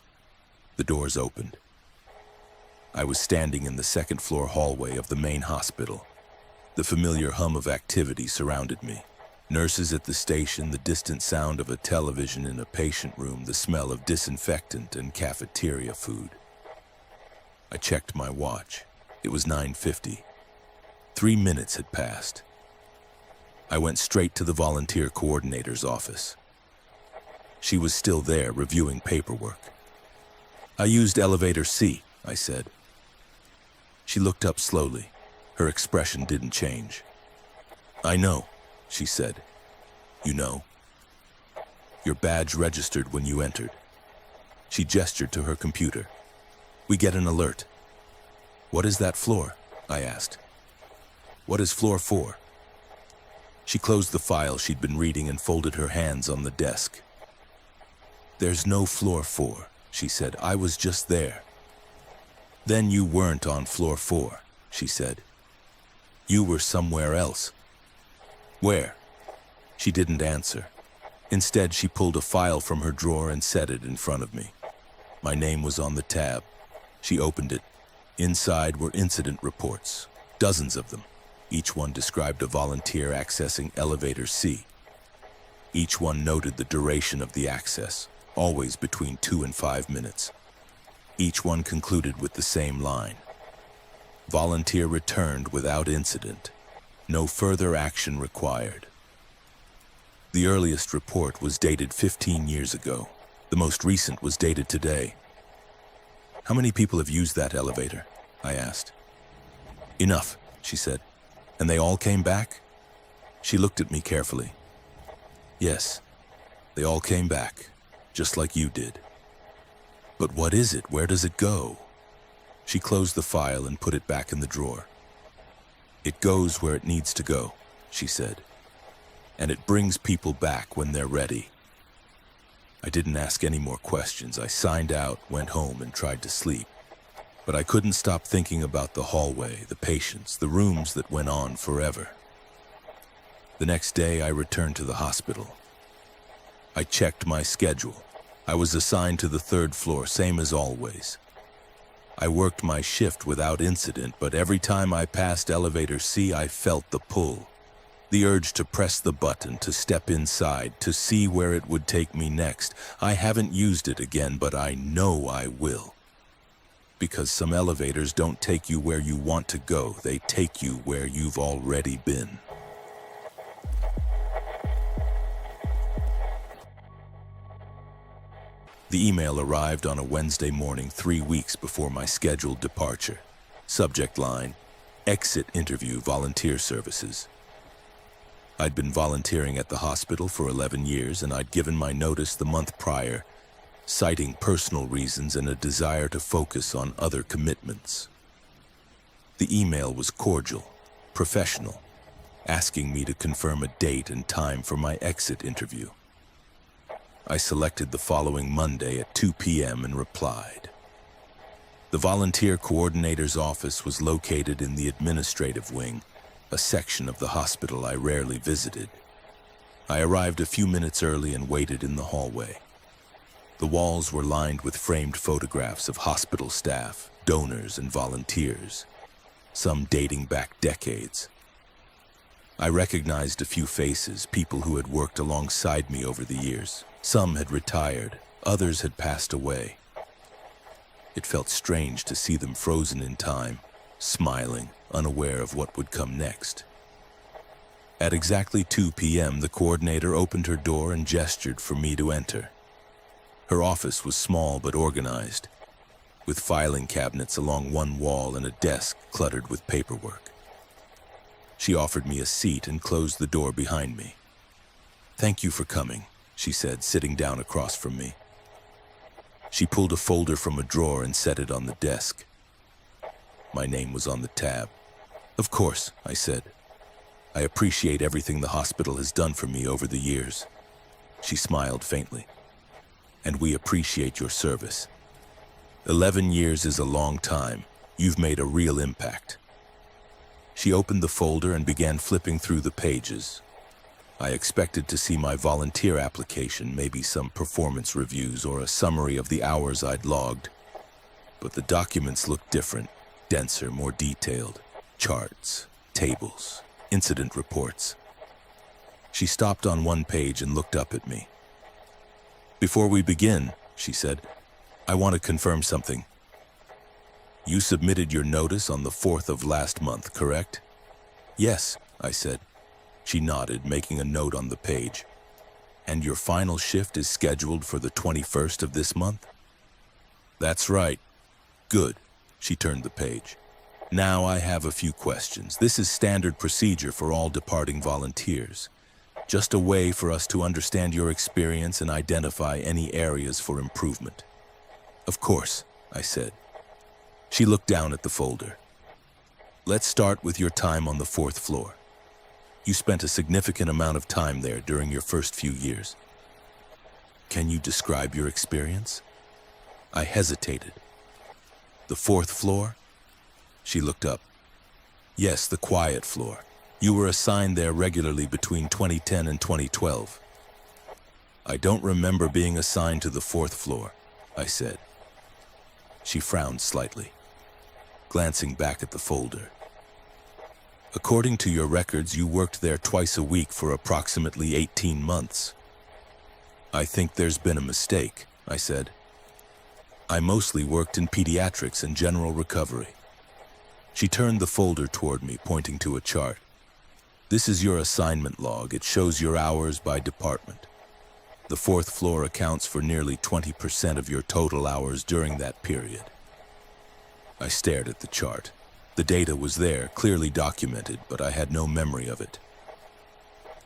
The doors opened. I was standing in the second-floor hallway of the main hospital. The familiar hum of activity surrounded me. Nurses at the station, the distant sound of a television in a patient room, the smell of disinfectant and cafeteria food. I checked my watch. It was 9:50. 3 minutes had passed. I went straight to the volunteer coordinator's office. She was still there, reviewing paperwork. "I used elevator C," I said. She looked up slowly. Her expression didn't change. "I know," she said. "You know? Your badge registered when you entered." She gestured to her computer. "We get an alert." "What is that floor?" I asked. "What is floor 4? She closed the file she'd been reading and folded her hands on the desk. "There's no floor 4, she said. "I was just there." "Then you weren't on floor 4, she said. "You were somewhere else." "Where?" She didn't answer. Instead, she pulled a file from her drawer and set it in front of me. My name was on the tab. She opened it. Inside were incident reports, dozens of them. Each one described a volunteer accessing elevator C. Each one noted the duration of the access, always between 2 and 5 minutes. Each one concluded with the same line: "Volunteer returned without incident. No further action required." The earliest report was dated 15 years ago. The most recent was dated today. "How many people have used that elevator?" I asked. "Enough," she said. "And they all came back?" She looked at me carefully. "Yes, they all came back, just like you did." "But what is it? Where does it go?" She closed the file and put it back in the drawer. "It goes where it needs to go," she said. "And it brings people back when they're ready." I didn't ask any more questions. I signed out, went home, and tried to sleep. But I couldn't stop thinking about the hallway, the patients, the rooms that went on forever. The next day, I returned to the hospital. I checked my schedule. I was assigned to the 3rd floor, same as always. I worked my shift without incident, but every time I passed elevator C, I felt the pull. The urge to press the button, to step inside, to see where it would take me next. I haven't used it again, but I know I will. Because some elevators don't take you where you want to go, they take you where you've already been. The email arrived on a Wednesday morning 3 weeks before my scheduled departure. Subject line: Exit Interview Volunteer Services. I'd been volunteering at the hospital for 11 years, and I'd given my notice the month prior, citing personal reasons and a desire to focus on other commitments. The email was cordial, professional, asking me to confirm a date and time for my exit interview. I selected the following Monday at 2 p.m. and replied. The volunteer coordinator's office was located in the administrative wing, a section of the hospital I rarely visited. I arrived a few minutes early and waited in the hallway. The walls were lined with framed photographs of hospital staff, donors, and volunteers, some dating back decades. I recognized a few faces, people who had worked alongside me over the years. Some had retired, others had passed away. It felt strange to see them frozen in time, smiling, unaware of what would come next. At exactly 2 p.m., the coordinator opened her door and gestured for me to enter. Her office was small but organized, with filing cabinets along one wall and a desk cluttered with paperwork. She offered me a seat and closed the door behind me. "Thank you for coming," she said, sitting down across from me. She pulled a folder from a drawer and set it on the desk. My name was on the tab. "Of course," I said. "I appreciate everything the hospital has done for me over the years." She smiled faintly. "And we appreciate your service. 11 years is a long time. You've made a real impact." She opened the folder and began flipping through the pages. I expected to see my volunteer application, maybe some performance reviews or a summary of the hours I'd logged. But the documents looked different, denser, more detailed. Charts, tables, incident reports. She stopped on one page and looked up at me. "Before we begin," she said, "I want to confirm something." You submitted your notice on the 4th of last month, correct? Yes, I said. She nodded, making a note on the page. And your final shift is scheduled for the 21st of this month? That's right. Good. She turned the page. Now I have a few questions. This is standard procedure for all departing volunteers. Just a way for us to understand your experience and identify any areas for improvement. Of course, I said. She looked down at the folder. Let's start with your time on the 4th floor. You spent a significant amount of time there during your first few years. Can you describe your experience? I hesitated. The 4th floor? She looked up. Yes, the quiet floor. You were assigned there regularly between 2010 and 2012. I don't remember being assigned to the 4th floor, I said. She frowned slightly, glancing back at the folder. According to your records, you worked there twice a week for approximately 18 months. I think there's been a mistake, I said. I mostly worked in pediatrics and general recovery. She turned the folder toward me, pointing to a chart. This is your assignment log. It shows your hours by department. The 4th floor accounts for nearly 20% of your total hours during that period. I stared at the chart. The data was there, clearly documented, but I had no memory of it.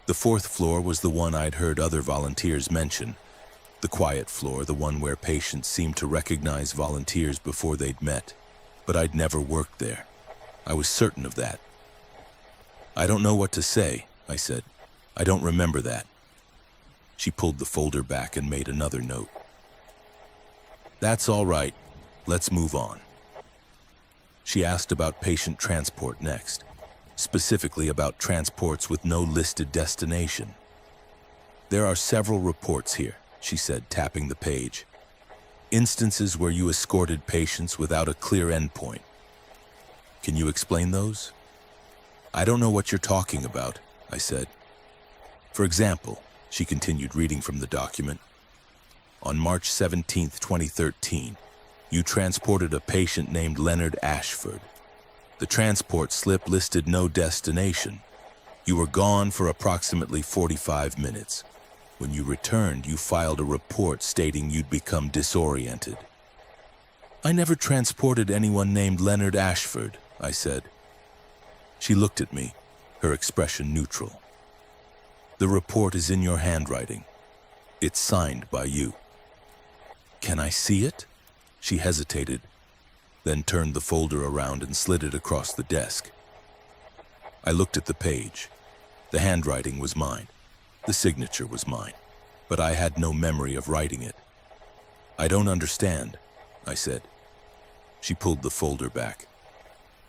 The 4th floor was the one I'd heard other volunteers mention. The quiet floor, the one where patients seemed to recognize volunteers before they'd met. But I'd never worked there. I was certain of that. I don't know what to say, I said. I don't remember that. She pulled the folder back and made another note. That's all right. Let's move on. She asked about patient transport next, specifically about transports with no listed destination. There are several reports here, she said, tapping the page. Instances where you escorted patients without a clear endpoint. Can you explain those? I don't know what you're talking about, I said. For example, she continued reading from the document. On March 17, 2013, you transported a patient named Leonard Ashford. The transport slip listed no destination. You were gone for approximately 45 minutes. When you returned, you filed a report stating you'd become disoriented. I never transported anyone named Leonard Ashford, I said. She looked at me, her expression neutral. The report is in your handwriting. It's signed by you. Can I see it? She hesitated, then turned the folder around and slid it across the desk. I looked at the page. The handwriting was mine. The signature was mine, but I had no memory of writing it. I don't understand, I said. She pulled the folder back.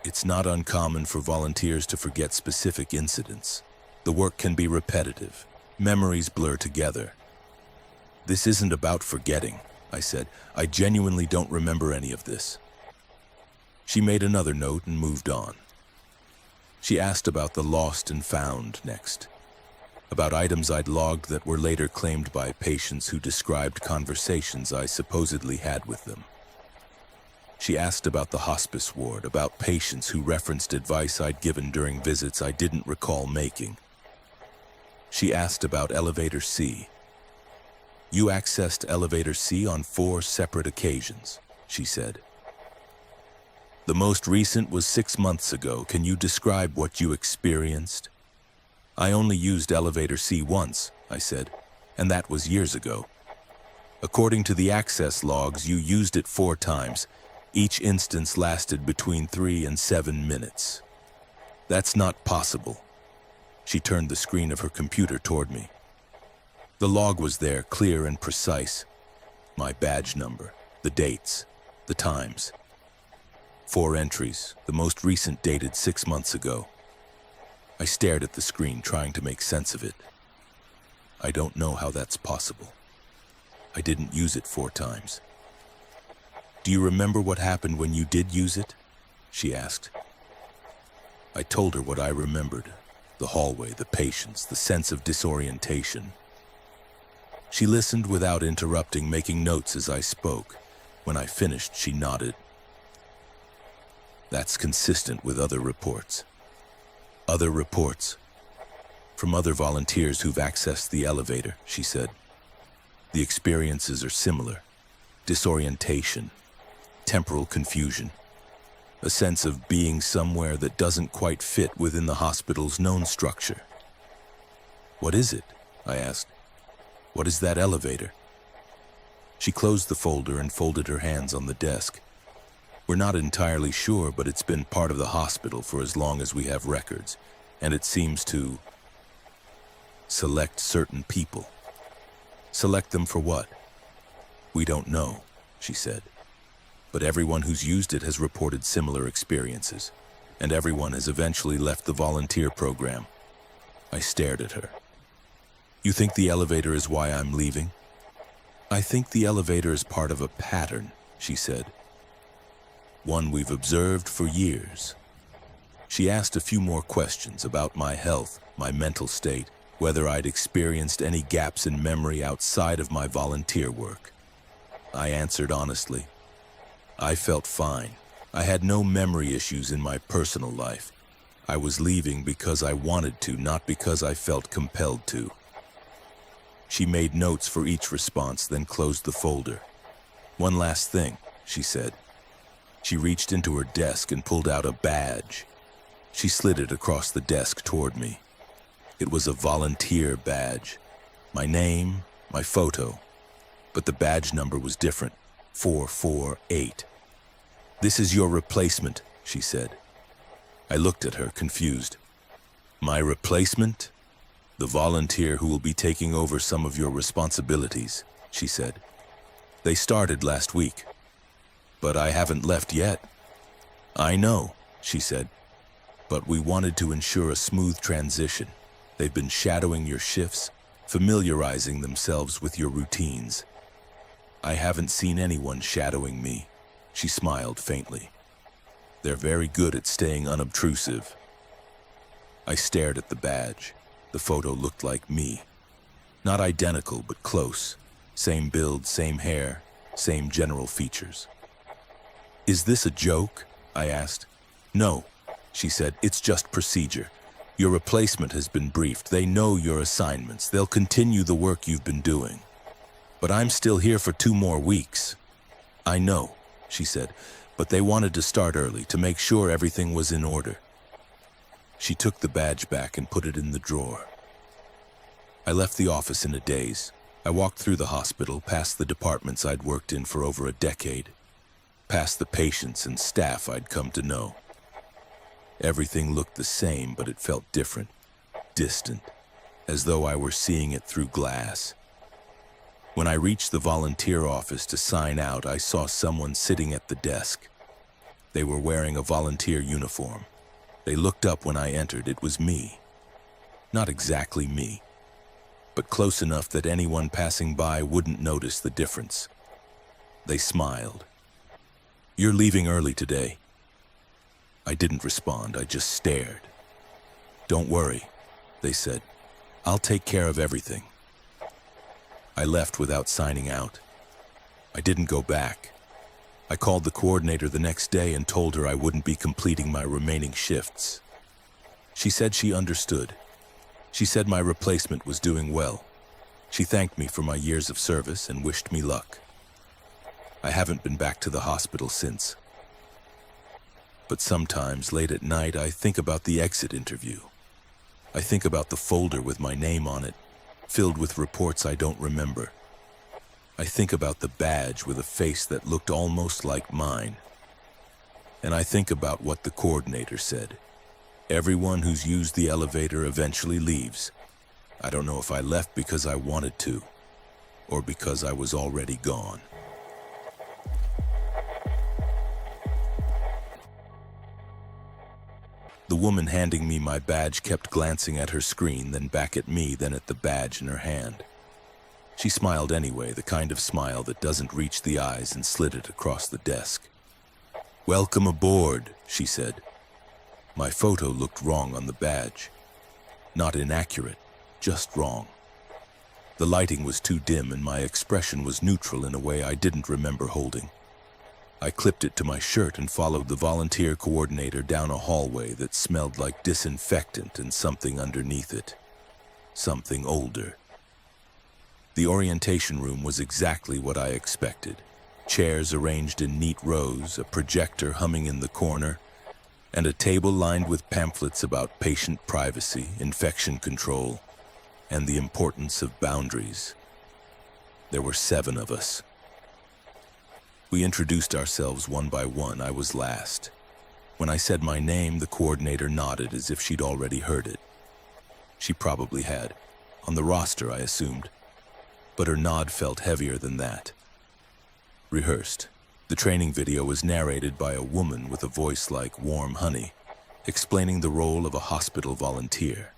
It's not uncommon for volunteers to forget specific incidents. The work can be repetitive. Memories blur together. This isn't about forgetting, I said. I genuinely don't remember any of this. She made another note and moved on. She asked about the lost and found next, about items I'd logged that were later claimed by patients who described conversations I supposedly had with them. She asked about the hospice ward, about patients who referenced advice I'd given during visits I didn't recall making. She asked about Elevator C. You accessed Elevator C on 4 separate occasions, she said. The most recent was 6 months ago. Can you describe what you experienced? I only used Elevator C once, I said, and that was years ago. According to the access logs, you used it 4 times. Each instance lasted between 3 and 7 minutes. That's not possible. She turned the screen of her computer toward me. The log was there, clear and precise. My badge number, the dates, the times. 4 entries, the most recent dated 6 months ago. I stared at the screen, trying to make sense of it. I don't know how that's possible. I didn't use it 4 times. Do you remember what happened when you did use it? She asked. I told her what I remembered. The hallway, the patients, the sense of disorientation. She listened without interrupting, making notes as I spoke. When I finished, she nodded. That's consistent with other reports. Other reports? From other volunteers who've accessed the elevator, she said. The experiences are similar. Disorientation, temporal confusion, a sense of being somewhere that doesn't quite fit within the hospital's known structure. What is it? I asked. What is that elevator? She closed the folder and folded her hands on the desk. We're not entirely sure, but it's been part of the hospital for as long as we have records, and it seems to select certain people. Select them for what? We don't know, she said. But everyone who's used it has reported similar experiences, and everyone has eventually left the volunteer program. I stared at her. You think the elevator is why I'm leaving? I think the elevator is part of a pattern, she said. One we've observed for years. She asked a few more questions about my health, my mental state, whether I'd experienced any gaps in memory outside of my volunteer work. I answered honestly. I felt fine. I had no memory issues in my personal life. I was leaving because I wanted to, not because I felt compelled to. She made notes for each response, then closed the folder. One last thing, she said. She reached into her desk and pulled out a badge. She slid it across the desk toward me. It was a volunteer badge. My name, my photo. But the badge number was different. 448. This is your replacement, she said. I looked at her, confused. My replacement? The volunteer who will be taking over some of your responsibilities, she said. They started last week. But I haven't left yet. I know, she said. But we wanted to ensure a smooth transition. They've been shadowing your shifts, familiarizing themselves with your routines. I haven't seen anyone shadowing me, she smiled faintly. They're very good at staying unobtrusive. I stared at the badge. The photo looked like me. Not identical, but close. Same build, same hair, same general features. Is this a joke? I asked. No, she said, it's just procedure. Your replacement has been briefed. They know your assignments. They'll continue the work you've been doing. But I'm still here for 2 more weeks. I know, she said, but they wanted to start early to make sure everything was in order. She took the badge back and put it in the drawer. I left the office in a daze. I walked through the hospital, past the departments I'd worked in for over a decade, past the patients and staff I'd come to know. Everything looked the same, but it felt different, distant, as though I were seeing it through glass. When I reached the volunteer office to sign out, I saw someone sitting at the desk. They were wearing a volunteer uniform. They looked up when I entered. It was me. Not exactly me, but close enough that anyone passing by wouldn't notice the difference. They smiled. You're leaving early today. I didn't respond. I just stared. Don't worry, they said. I'll take care of everything. I left without signing out. I didn't go back. I called the coordinator the next day and told her I wouldn't be completing my remaining shifts. She said she understood. She said my replacement was doing well. She thanked me for my years of service and wished me luck. I haven't been back to the hospital since. But sometimes, late at night, I think about the exit interview. I think about the folder with my name on it, filled with reports I don't remember. I think about the badge with a face that looked almost like mine. And I think about what the coordinator said. Everyone who's used the elevator eventually leaves. I don't know if I left because I wanted to, or because I was already gone. The woman handing me my badge kept glancing at her screen, then back at me, then at the badge in her hand. She smiled anyway, the kind of smile that doesn't reach the eyes, and slid it across the desk. "Welcome aboard," she said. My photo looked wrong on the badge. Not inaccurate, just wrong. The lighting was too dim and my expression was neutral in a way I didn't remember holding. I clipped it to my shirt and followed the volunteer coordinator down a hallway that smelled like disinfectant and something underneath it. Something older. The orientation room was exactly what I expected. Chairs arranged in neat rows, a projector humming in the corner, and a table lined with pamphlets about patient privacy, infection control, and the importance of boundaries. There were 7 of us. We introduced ourselves one by one. I was last. When I said my name, the coordinator nodded as if she'd already heard it. She probably had. On the roster, I assumed. But her nod felt heavier than that. Rehearsed. The training video was narrated by a woman with a voice like warm honey, explaining the role of a hospital volunteer.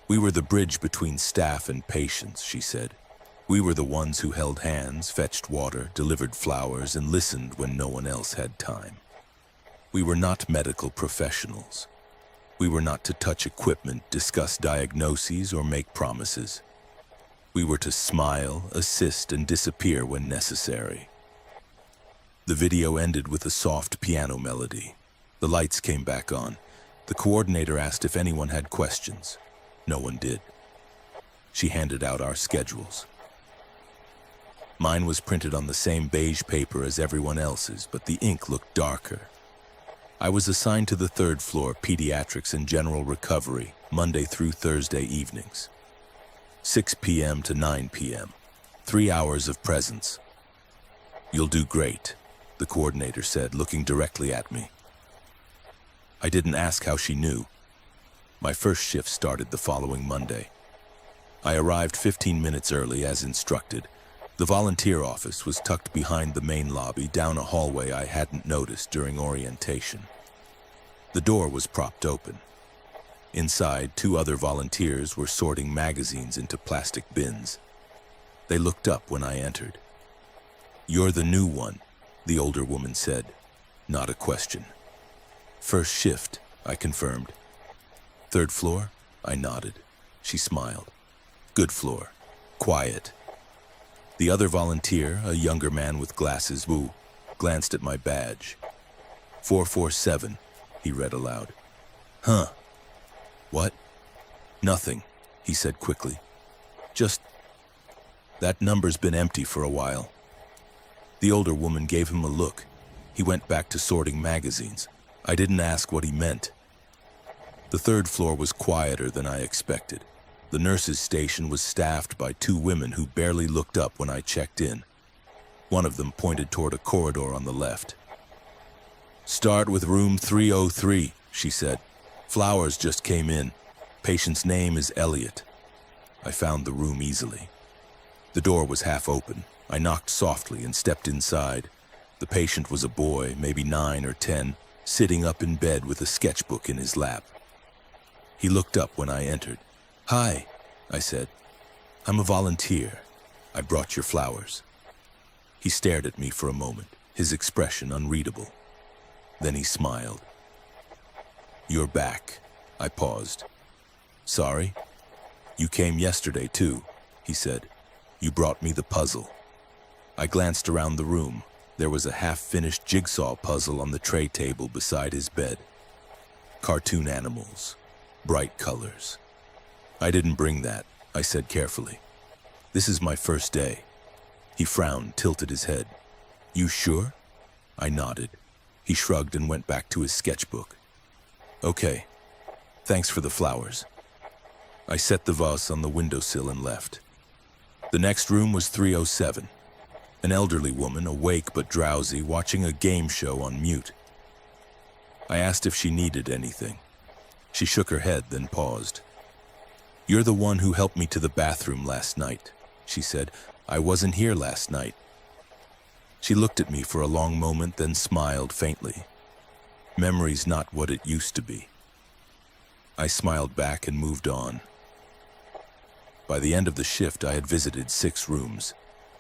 We were the bridge between staff and patients, she said. We were the ones who held hands, fetched water, delivered flowers, and listened when no one else had time. We were not medical professionals. We were not to touch equipment, discuss diagnoses, or make promises. We were to smile, assist, and disappear when necessary. The video ended with a soft piano melody. The lights came back on. The coordinator asked if anyone had questions. No one did. She handed out our schedules. Mine was printed on the same beige paper as everyone else's, but the ink looked darker. I was assigned to the 3rd floor, pediatrics and general recovery, Monday through Thursday evenings. 6 p.m. to 9 p.m. 3 hours of presence. You'll do great, the coordinator said, looking directly at me. I didn't ask how she knew. My first shift started the following Monday. I arrived 15 minutes early as instructed. The volunteer office was tucked behind the main lobby down a hallway I hadn't noticed during orientation. The door was propped open. Inside, 2 other volunteers were sorting magazines into plastic bins. They looked up when I entered. "You're the new one," the older woman said. Not a question. "First shift," I confirmed. "3rd floor?" I nodded. She smiled. "Good floor. Quiet." The other volunteer, a younger man with glasses, glanced at my badge. 447, he read aloud. "Huh. What?" "Nothing," he said quickly. "Just, that number's been empty for a while." The older woman gave him a look. He went back to sorting magazines. I didn't ask what he meant. The 3rd floor was quieter than I expected. The nurses' station was staffed by 2 women who barely looked up when I checked in. One of them pointed toward a corridor on the left. "Start with room 303, she said. "Flowers just came in. Patient's name is Elliot." I found the room easily. The door was half open. I knocked softly and stepped inside. The patient was a boy, maybe 9 or 10, sitting up in bed with a sketchbook in his lap. He looked up when I entered. "Hi," I said. "I'm a volunteer. I brought your flowers." He stared at me for a moment, his expression unreadable. Then he smiled. "You're back." I paused. "Sorry?" "You came yesterday too," he said. "You brought me the puzzle." I glanced around the room. There was a half-finished jigsaw puzzle on the tray table beside his bed. Cartoon animals, bright colors. "I didn't bring that," I said carefully. "This is my first day." He frowned, tilted his head. "You sure?" I nodded. He shrugged and went back to his sketchbook. "Okay. Thanks for the flowers." I set the vase on the windowsill and left. The next room was 307. An elderly woman, awake but drowsy, watching a game show on mute. I asked if she needed anything. She shook her head, then paused. "You're the one who helped me to the bathroom last night," she said. "I wasn't here last night." She looked at me for a long moment, then smiled faintly. Memory's not what it used to be. I smiled back and moved on. By the end of the shift, I had visited 6 rooms.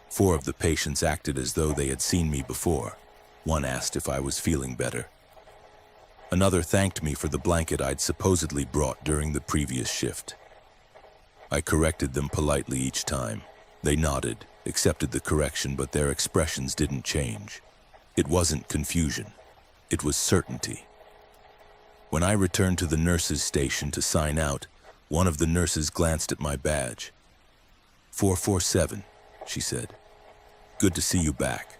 4 of the patients acted as though they had seen me before. One asked if I was feeling better. Another thanked me for the blanket I'd supposedly brought during the previous shift. I corrected them politely each time. They nodded, accepted the correction, but their expressions didn't change. It wasn't confusion. It was certainty. When I returned to the nurse's station to sign out, one of the nurses glanced at my badge. 447, she said. Good to see you back.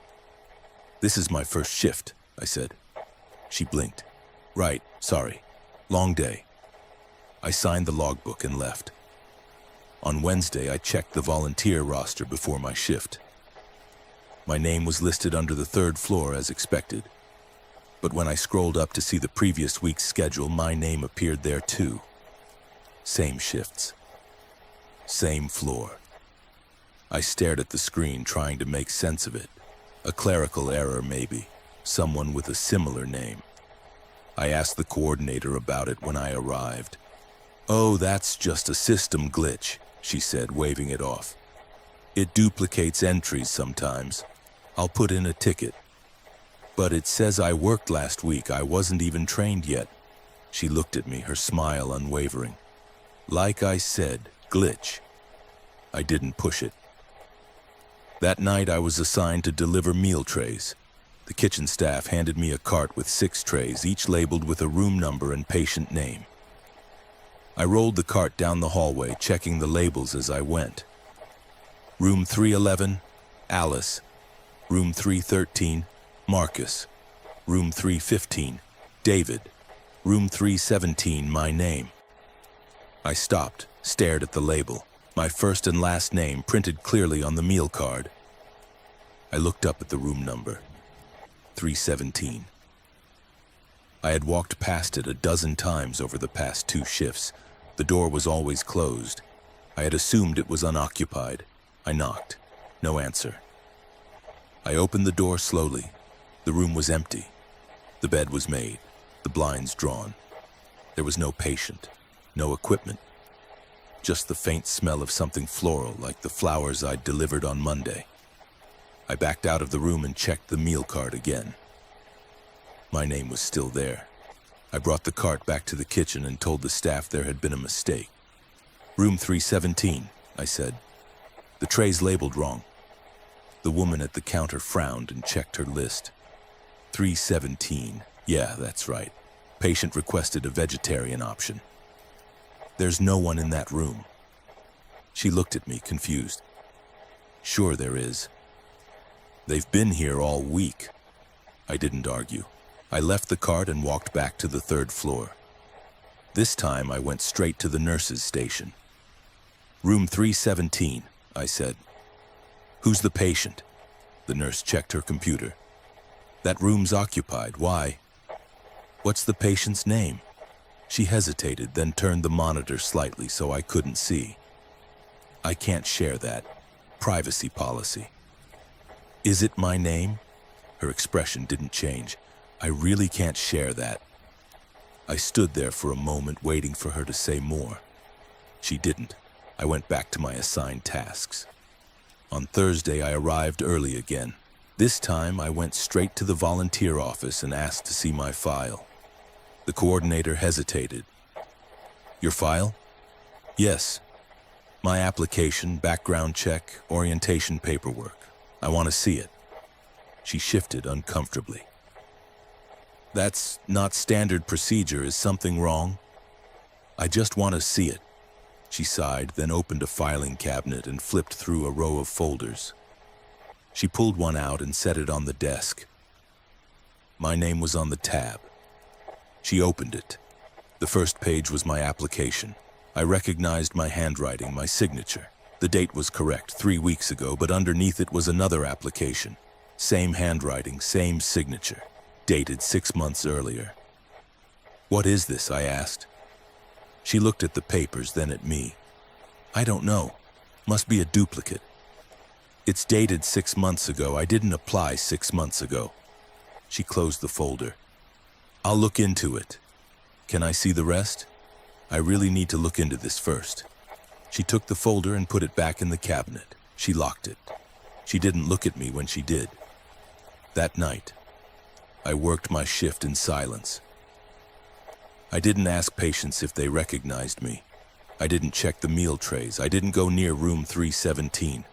This is my first shift, I said. She blinked. Right, sorry. Long day. I signed the logbook and left. On Wednesday, I checked the volunteer roster before my shift. My name was listed under the 3rd floor as expected. But when I scrolled up to see the previous week's schedule, my name appeared there too. Same shifts. Same floor. I stared at the screen, trying to make sense of it. A clerical error, maybe. Someone with a similar name. I asked the coordinator about it when I arrived. Oh, that's just a system glitch, she said, waving it off. It duplicates entries sometimes. I'll put in a ticket. But it says I worked last week. I wasn't even trained yet. She looked at me, her smile unwavering. Like I said, glitch. I didn't push it. That night I was assigned to deliver meal trays. The kitchen staff handed me a cart with 6 trays, each labeled with a room number and patient name. I rolled the cart down the hallway, checking the labels as I went. Room 311, Alice. Room 313, Marcus. Room 315, David. Room 317, my name. I stopped, stared at the label, my first and last name printed clearly on the meal card. I looked up at the room number, 317. I had walked past it a dozen times over the past 2 shifts. The door was always closed. I had assumed it was unoccupied. I knocked. No answer. I opened the door slowly. The room was empty. The bed was made, the blinds drawn. There was no patient, no equipment. Just the faint smell of something floral, like the flowers I'd delivered on Monday. I backed out of the room and checked the meal card again. My name was still there. I brought the cart back to the kitchen and told the staff there had been a mistake. Room 317, I said. The tray's labeled wrong. The woman at the counter frowned and checked her list. 317. Yeah, that's right. Patient requested a vegetarian option. There's no one in that room. She looked at me, confused. Sure there is. They've been here all week. I didn't argue. I left the cart and walked back to the 3rd floor. This time I went straight to the nurse's station. Room 317, I said. Who's the patient? The nurse checked her computer. That room's occupied. Why? What's the patient's name? She hesitated, then turned the monitor slightly so I couldn't see. I can't share that. Privacy policy. Is it my name? Her expression didn't change. I really can't share that. I stood there for a moment waiting for her to say more. She didn't. I went back to my assigned tasks. On Thursday, I arrived early again. This time, I went straight to the volunteer office and asked to see my file. The coordinator hesitated. Your file? Yes. My application, background check, orientation paperwork. I want to see it. She shifted uncomfortably. That's not standard procedure. Is something wrong? I just want to see it. She sighed, then opened a filing cabinet and flipped through a row of folders. She pulled one out and set it on the desk. My name was on the tab. She opened it. The first page was my application. I recognized my handwriting, my signature. The date was correct, 3 weeks ago, but underneath it was another application. Same handwriting, same signature, dated 6 months earlier. What is this? I asked. She looked at the papers, then at me. I don't know. Must be a duplicate. It's dated 6 months ago. I didn't apply 6 months ago. She closed the folder. I'll look into it. Can I see the rest? I really need to look into this first. She took the folder and put it back in the cabinet. She locked it. She didn't look at me when she did. That night, I worked my shift in silence. I didn't ask patients if they recognized me. I didn't check the meal trays. I didn't go near room 317.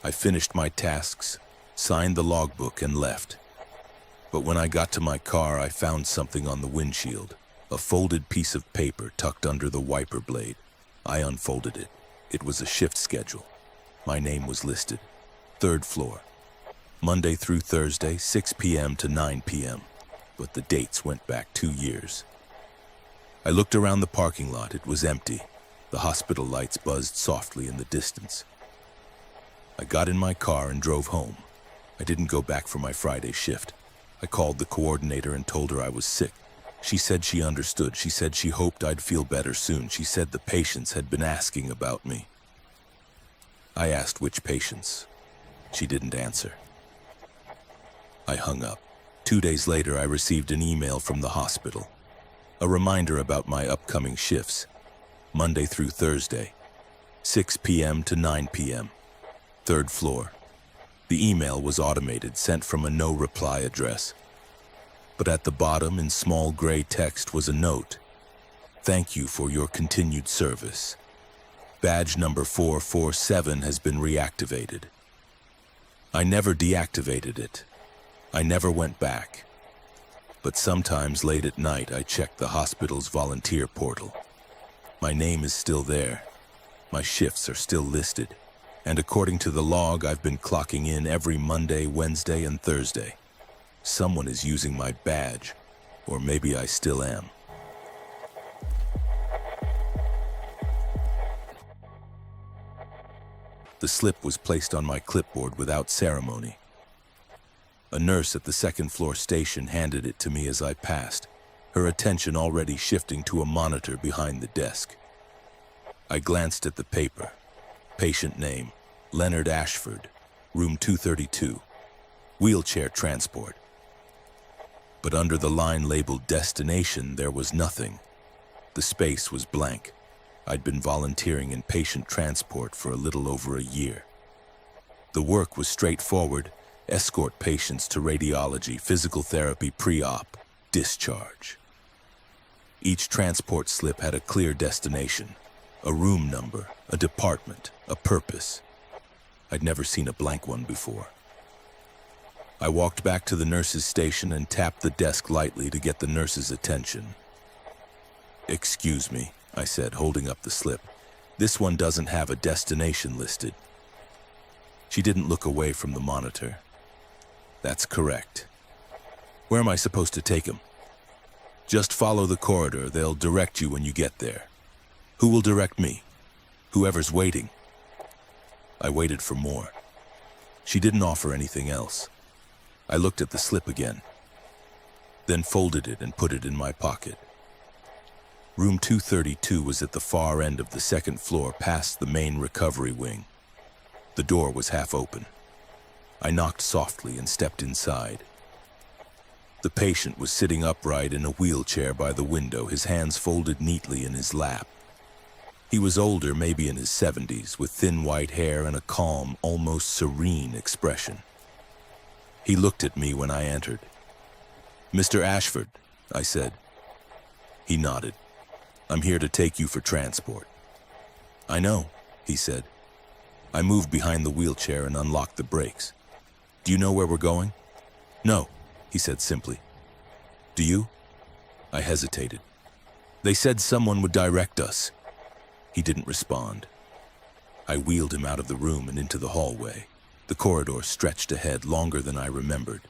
I finished my tasks, signed the logbook, and left. But when I got to my car, I found something on the windshield, a folded piece of paper tucked under the wiper blade. I unfolded it. It was a shift schedule. My name was listed. 3rd floor. Monday through Thursday, 6 p.m. to 9 p.m. But the dates went back 2 years. I looked around the parking lot. It was empty. The hospital lights buzzed softly in the distance. I got in my car and drove home. I didn't go back for my Friday shift. I called the coordinator and told her I was sick. She said she understood. She said she hoped I'd feel better soon. She said the patients had been asking about me. I asked which patients. She didn't answer. I hung up. 2 days later, I received an email from the hospital. A reminder about my upcoming shifts. Monday through Thursday, 6 p.m. to 9 p.m. 3rd floor. The email was automated, sent from a no-reply address. But at the bottom, in small gray text, was a note. Thank you for your continued service. Badge number 447 has been reactivated. I never deactivated it. I never went back. But sometimes late at night, I checked the hospital's volunteer portal. My name is still there. My shifts are still listed. And according to the log, I've been clocking in every Monday, Wednesday, and Thursday. Someone is using my badge, or maybe I still am. The slip was placed on my clipboard without ceremony. A nurse at the 2nd floor station handed it to me as I passed, her attention already shifting to a monitor behind the desk. I glanced at the paper. Patient name, Leonard Ashford, room 232, wheelchair transport. But under the line labeled destination, there was nothing. The space was blank. I'd been volunteering in patient transport for a little over a year. The work was straightforward: escort patients to radiology, physical therapy, pre-op, discharge. Each transport slip had a clear destination, a room number, a department, a purpose. I'd never seen a blank one before. I walked back to the nurse's station and tapped the desk lightly to get the nurse's attention. "Excuse me," I said, holding up the slip. "This one doesn't have a destination listed." She didn't look away from the monitor. "That's correct. Where am I supposed to take him?" "Just follow the corridor. They'll direct you when you get there." "Who will direct me?" "Whoever's waiting." I waited for more. She didn't offer anything else. I looked at the slip again, then folded it and put it in my pocket. Room 232 was at the far end of the 2nd floor, past the main recovery wing. The door was half open. I knocked softly and stepped inside. The patient was sitting upright in a wheelchair by the window, his hands folded neatly in his lap. He was older, maybe in his 70s, with thin white hair and a calm, almost serene expression. He looked at me when I entered. "Mr. Ashford," I said. He nodded. "I'm here to take you for transport." "I know," he said. I moved behind the wheelchair and unlocked the brakes. "Do you know where we're going?" "No," he said simply. "Do you?" I hesitated. "They said someone would direct us." He didn't respond. I wheeled him out of the room and into the hallway. The corridor stretched ahead, longer than I remembered.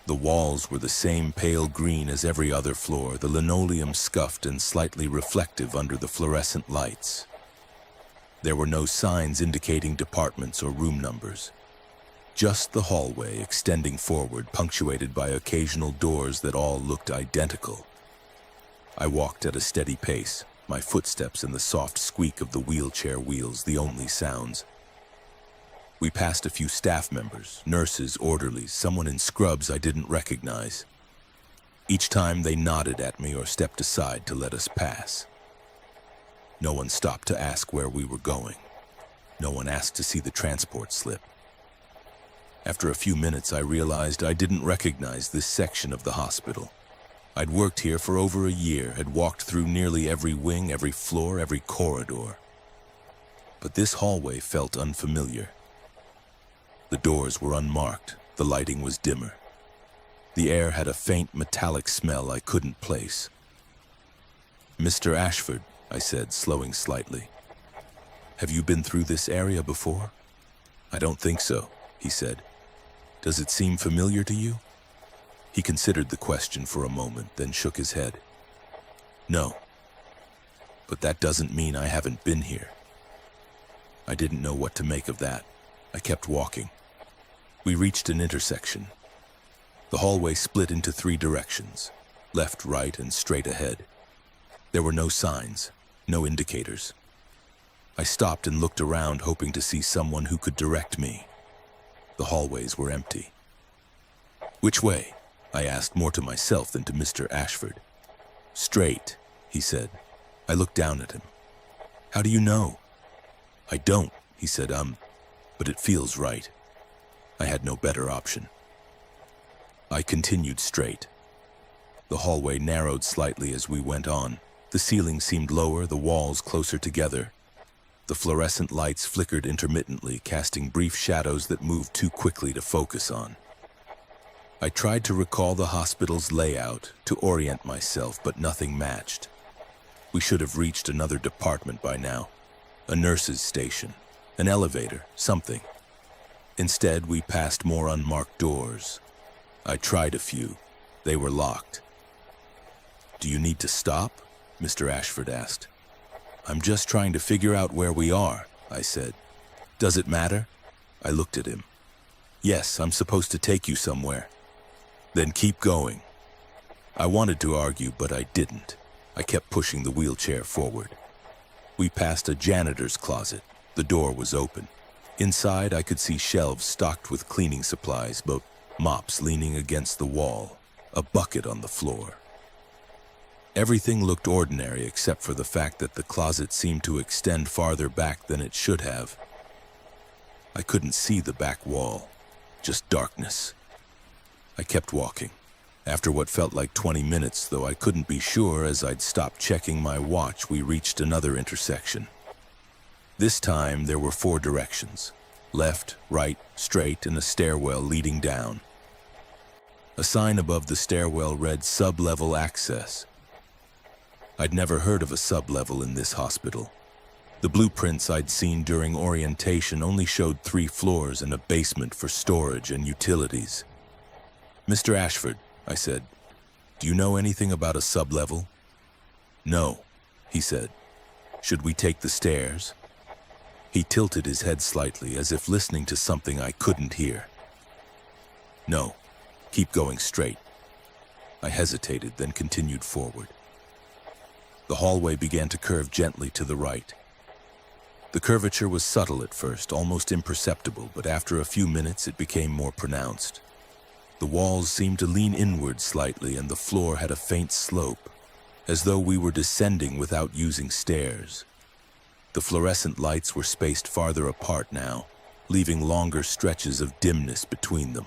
The walls were the same pale green as every other floor, the linoleum scuffed and slightly reflective under the fluorescent lights. There were no signs indicating departments or room numbers. Just the hallway extending forward, punctuated by occasional doors that all looked identical. I walked at a steady pace, my footsteps and the soft squeak of the wheelchair wheels the only sounds. We passed a few staff members, nurses, orderlies, someone in scrubs I didn't recognize. Each time they nodded at me or stepped aside to let us pass. No one stopped to ask where we were going. No one asked to see the transport slip. After a few minutes, I realized I didn't recognize this section of the hospital. I'd worked here for over a year, had walked through nearly every wing, every floor, every corridor. But this hallway felt unfamiliar. The doors were unmarked, the lighting was dimmer. The air had a faint metallic smell I couldn't place. "Mr. Ashford," I said, slowing slightly. "Have you been through this area before?" "I don't think so," he said. "Does it seem familiar to you?" He considered the question for a moment, then shook his head. "No. But that doesn't mean I haven't been here." I didn't know what to make of that. I kept walking. We reached an intersection. The hallway split into 3 directions, left, right, and straight ahead. There were no signs, no indicators. I stopped and looked around, hoping to see someone who could direct me. The hallways were empty. "Which way?" I asked, more to myself than to Mr. Ashford. "Straight," he said. I looked down at him. "How do you know?" "I don't," he said, but it feels right." I had no better option. I continued straight. The hallway narrowed slightly as we went on. The ceiling seemed lower, the walls closer together. The fluorescent lights flickered intermittently, casting brief shadows that moved too quickly to focus on. I tried to recall the hospital's layout, to orient myself, but nothing matched. We should have reached another department by now. A nurse's station, an elevator, something. Instead, we passed more unmarked doors. I tried a few. They were locked. "Do you need to stop?" Mr. Ashford asked. "I'm just trying to figure out where we are," I said. "Does it matter?" I looked at him. "Yes, I'm supposed to take you somewhere." "Then keep going." I wanted to argue, but I didn't. I kept pushing the wheelchair forward. We passed a janitor's closet. The door was open. Inside, I could see shelves stocked with cleaning supplies, but mops leaning against the wall, a bucket on the floor. Everything looked ordinary except for the fact that the closet seemed to extend farther back than it should have. I couldn't see the back wall, just darkness. I kept walking. After what felt like 20 minutes, though I couldn't be sure as I'd stopped checking my watch, we reached another intersection. This time, there were 4 directions: left, right, straight, and a stairwell leading down. A sign above the stairwell read "Sub-level access." I'd never heard of a sub-level in this hospital. The blueprints I'd seen during orientation only showed 3 floors and a basement for storage and utilities. "Mr. Ashford," I said, "do you know anything about a sub-level?" "No," he said. "Should we take the stairs?" He tilted his head slightly, as if listening to something I couldn't hear. "No, keep going straight." I hesitated, then continued forward. The hallway began to curve gently to the right. The curvature was subtle at first, almost imperceptible, but after a few minutes it became more pronounced. The walls seemed to lean inward slightly, and the floor had a faint slope, as though we were descending without using stairs. The fluorescent lights were spaced farther apart now, leaving longer stretches of dimness between them.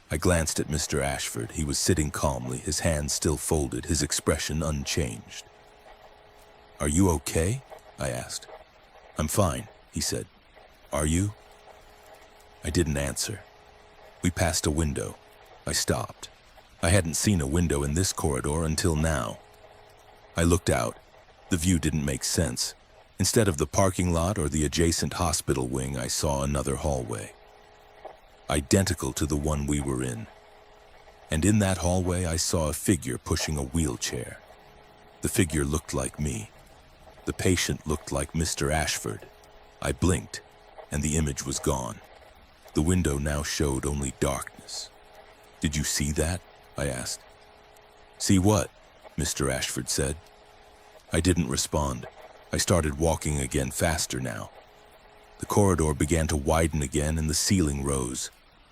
I glanced at Mr. Ashford. He was sitting calmly, his hands still folded, his expression unchanged. "Are you okay?" I asked. "I'm fine," he said. "Are you?" I didn't answer. We passed a window. I stopped. I hadn't seen a window in this corridor until now. I looked out. The view didn't make sense. Instead of the parking lot or the adjacent hospital wing, I saw another hallway, identical to the one we were in. And in that hallway, I saw a figure pushing a wheelchair. The figure looked like me. The patient looked like Mr. Ashford. I blinked, and the image was gone. The window now showed only darkness. "Did you see that?" I asked. "See what?" Mr. Ashford said. I didn't respond. I started walking again, faster now. The corridor began to widen again, and the ceiling rose.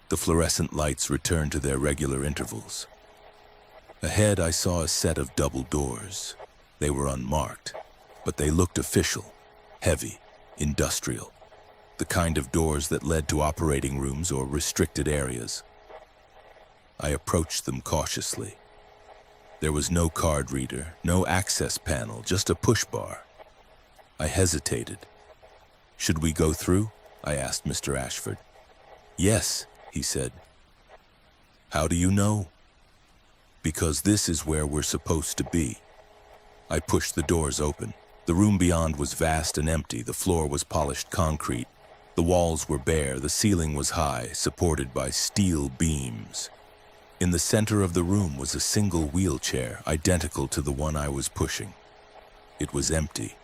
The fluorescent lights returned to their regular intervals. Ahead, I saw a set of double doors. They were unmarked, but they looked official, heavy, industrial. The kind of doors that led to operating rooms or restricted areas. I approached them cautiously. There was no card reader, no access panel, just a push bar. I hesitated. "Should we go through?" I asked Mr. Ashford. "Yes," he said. How do you know? Because this is where we're supposed to be. I pushed the doors open. The room beyond was vast and empty. The floor was polished concrete. The walls were bare. The ceiling was high, supported by steel beams. In the center of the room was a single wheelchair, identical to the one I was pushing. It was empty.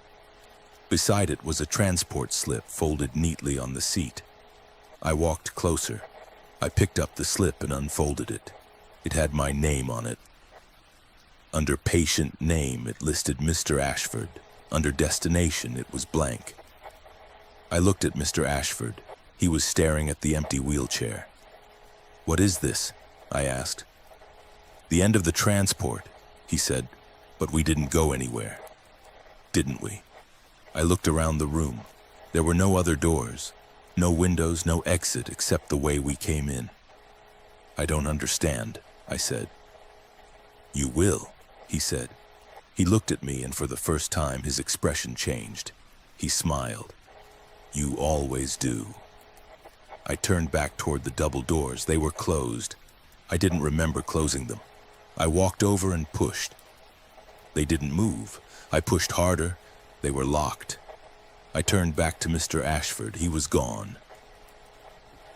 Beside it was a transport slip folded neatly on the seat. I walked closer. I picked up the slip and unfolded it. It had my name on it. Under patient name, it listed Mr. Ashford. Under destination, it was blank. I looked at Mr. Ashford. He was staring at the empty wheelchair. "What is this?" I asked. "The end of the transport," he said, "but we didn't go anywhere." Didn't we? I looked around the room. There were no other doors, no windows, no exit except the way we came in. "I don't understand," I said. "You will," he said. He looked at me, and for the first time his expression changed. He smiled. "You always do." I turned back toward the double doors. They were closed. I didn't remember closing them. I walked over and pushed. They didn't move. I pushed harder. They were locked. I turned back to Mr. Ashford. He was gone.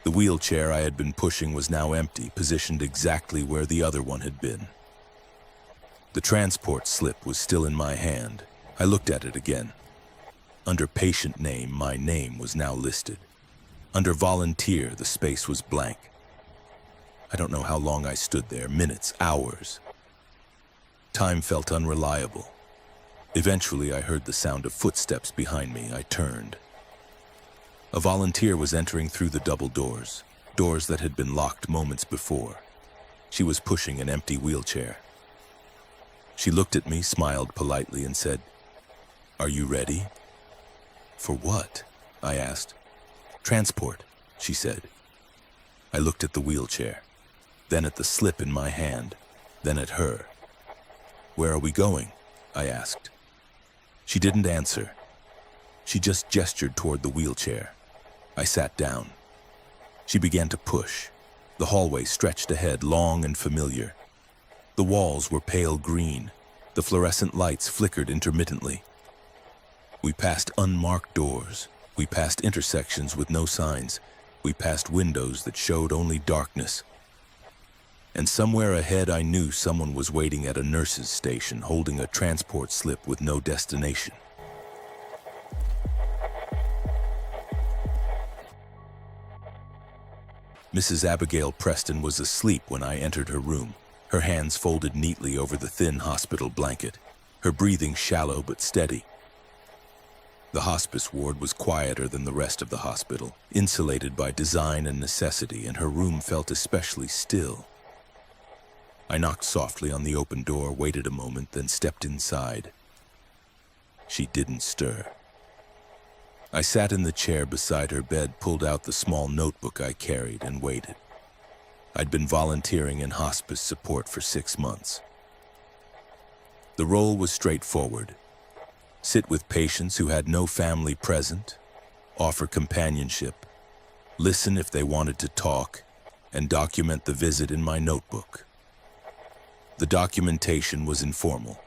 The wheelchair I had been pushing was now empty, positioned exactly where the other one had been. The transport slip was still in my hand. I looked at it again. Under patient name, my name was now listed. Under volunteer, the space was blank. I don't know how long I stood there, minutes, hours. Time felt unreliable. Eventually, I heard the sound of footsteps behind me. I turned. A volunteer was entering through the double doors, doors that had been locked moments before. She was pushing an empty wheelchair. She looked at me, smiled politely, and said, "Are you ready?" "For what?" I asked. "Transport," she said. I looked at the wheelchair, then at the slip in my hand, then at her. "Where are we going?" I asked. She didn't answer. She just gestured toward the wheelchair. I sat down. She began to push. The hallway stretched ahead, long and familiar. The walls were pale green. The fluorescent lights flickered intermittently. We passed unmarked doors. We passed intersections with no signs. We passed windows that showed only darkness. And somewhere ahead I knew someone was waiting at a nurse's station, holding a transport slip with no destination. Mrs. Abigail Preston was asleep when I entered her room, her hands folded neatly over the thin hospital blanket, her breathing shallow but steady. The hospice ward was quieter than the rest of the hospital, insulated by design and necessity, and her room felt especially still. I knocked softly on the open door, waited a moment, then stepped inside. She didn't stir. I sat in the chair beside her bed, pulled out the small notebook I carried, and waited. I'd been volunteering in hospice support for 6 months. The role was straightforward. Sit with patients who had no family present, offer companionship, listen if they wanted to talk, and document the visit in my notebook. The documentation was informal.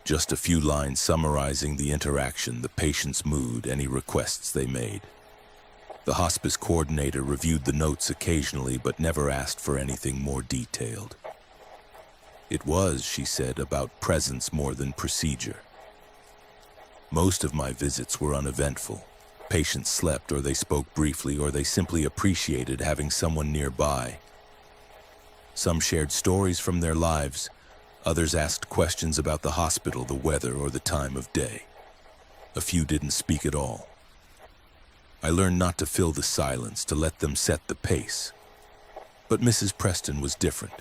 Just a few lines summarizing the interaction, the patient's mood, any requests they made. The hospice coordinator reviewed the notes occasionally, but never asked for anything more detailed. It was, she said, about presence more than procedure. Most of my visits were uneventful. Patients slept, or they spoke briefly, or they simply appreciated having someone nearby. Some shared stories from their lives. Others asked questions about the hospital, the weather, or the time of day. A few didn't speak at all. I learned not to fill the silence, to let them set the pace. But Mrs. Preston was different.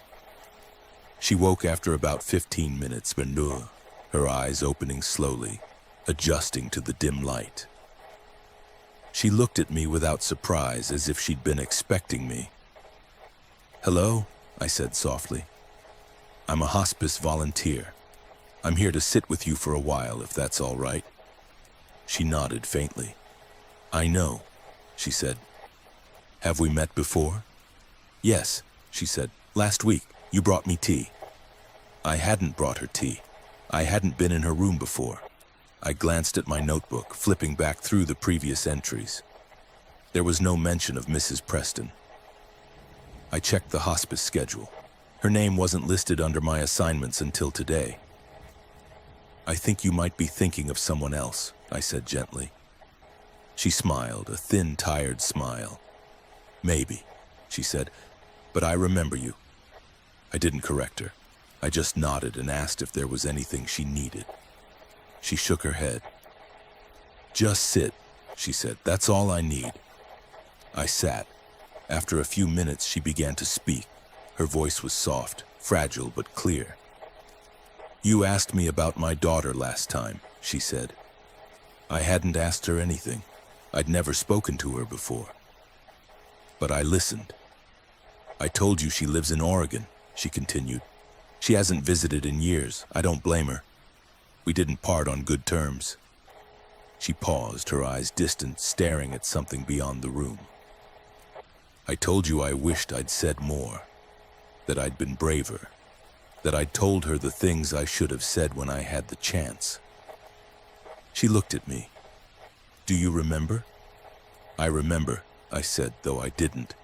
She woke after about 15 minutes, her eyes opening slowly, adjusting to the dim light. She looked at me without surprise, as if she'd been expecting me. "Hello," I said softly. "I'm a hospice volunteer. I'm here to sit with you for a while, if that's all right." She nodded faintly. "I know," she said. "Have we met before?" "Yes," she said. Last week, you brought me tea. I hadn't brought her tea. I hadn't been in her room before. I glanced at my notebook, flipping back through the previous entries. There was no mention of Mrs. Preston. I checked the hospice schedule. Her name wasn't listed under my assignments until today. I think you might be thinking of someone else, I said gently. She smiled, a thin, tired smile. Maybe, she said, but I remember you. I didn't correct her. I just nodded and asked if there was anything she needed. She shook her head. Just sit, she said. That's all I need. I sat. After a few minutes, she began to speak. Her voice was soft, fragile, but clear. You asked me about my daughter last time, she said. I hadn't asked her anything. I'd never spoken to her before. But I listened. I told you she lives in Oregon, she continued. She hasn't visited in years. I don't blame her. We didn't part on good terms. She paused, her eyes distant, staring at something beyond the room. I told you I wished I'd said more, that I'd been braver, that I'd told her the things I should have said when I had the chance. She looked at me. Do you remember? I remember, I said, though I didn't.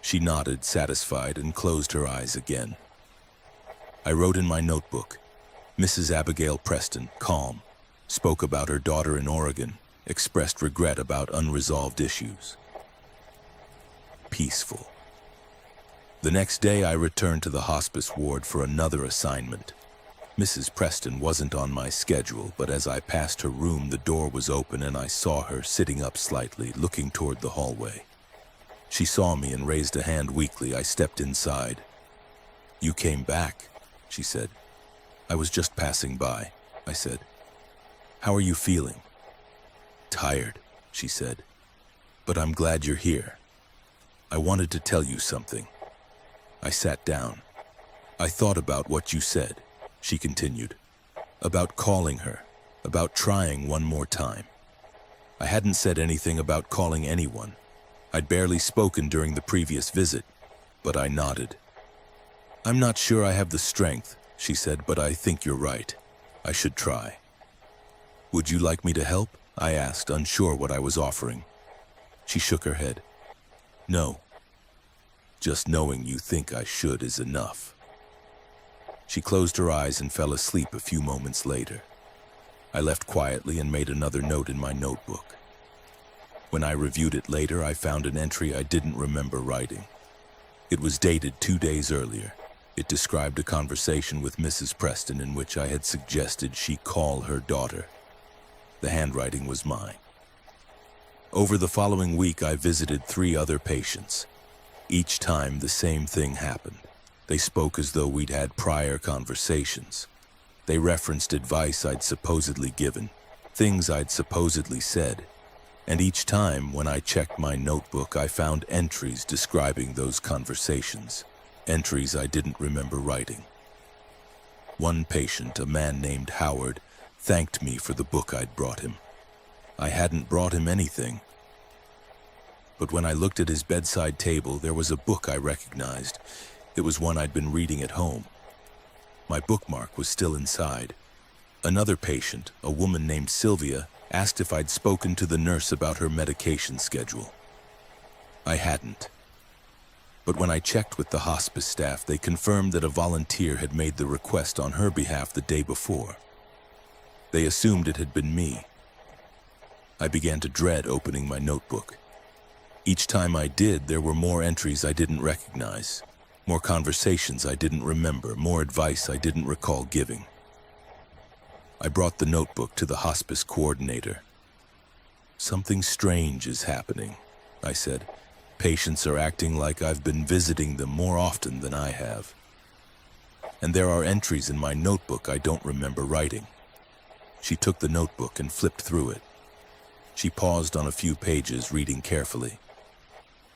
She nodded, satisfied, and closed her eyes again. I wrote in my notebook, Mrs. Abigail Preston, calm, spoke about her daughter in Oregon, expressed regret about unresolved issues. Peaceful. The next day I returned to the hospice ward for another assignment. Mrs. Preston wasn't on my schedule, but as I passed her room, the door was open and I saw her sitting up slightly, looking toward the hallway. She saw me and raised a hand weakly. I stepped inside. You came back, she said. I was just passing by, I said. How are you feeling? Tired, she said. But I'm glad you're here. I wanted to tell you something. I sat down. I thought about what you said, she continued, about calling her, about trying one more time. I hadn't said anything about calling anyone. I'd barely spoken during the previous visit, but I nodded. I'm not sure I have the strength, she said, but I think you're right. I should try. Would you like me to help? I asked, unsure what I was offering. She shook her head. No. Just knowing you think I should is enough. She closed her eyes and fell asleep a few moments later. I left quietly and made another note in my notebook. When I reviewed it later, I found an entry I didn't remember writing. It was dated 2 days earlier. It described a conversation with Mrs. Preston in which I had suggested she call her daughter. The handwriting was mine. Over the following week, I visited 3 other patients. Each time, the same thing happened. They spoke as though we'd had prior conversations. They referenced advice I'd supposedly given, things I'd supposedly said. And each time, when I checked my notebook, I found entries describing those conversations, entries I didn't remember writing. One patient, a man named Howard, thanked me for the book I'd brought him. I hadn't brought him anything. But when I looked at his bedside table, there was a book I recognized. It was one I'd been reading at home. My bookmark was still inside. Another patient, a woman named Sylvia, asked if I'd spoken to the nurse about her medication schedule. I hadn't. But when I checked with the hospice staff, they confirmed that a volunteer had made the request on her behalf the day before. They assumed it had been me. I began to dread opening my notebook. Each time I did, there were more entries I didn't recognize, more conversations I didn't remember, more advice I didn't recall giving. I brought the notebook to the hospice coordinator. Something strange is happening, I said. Patients are acting like I've been visiting them more often than I have. And there are entries in my notebook I don't remember writing. She took the notebook and flipped through it. She paused on a few pages, reading carefully.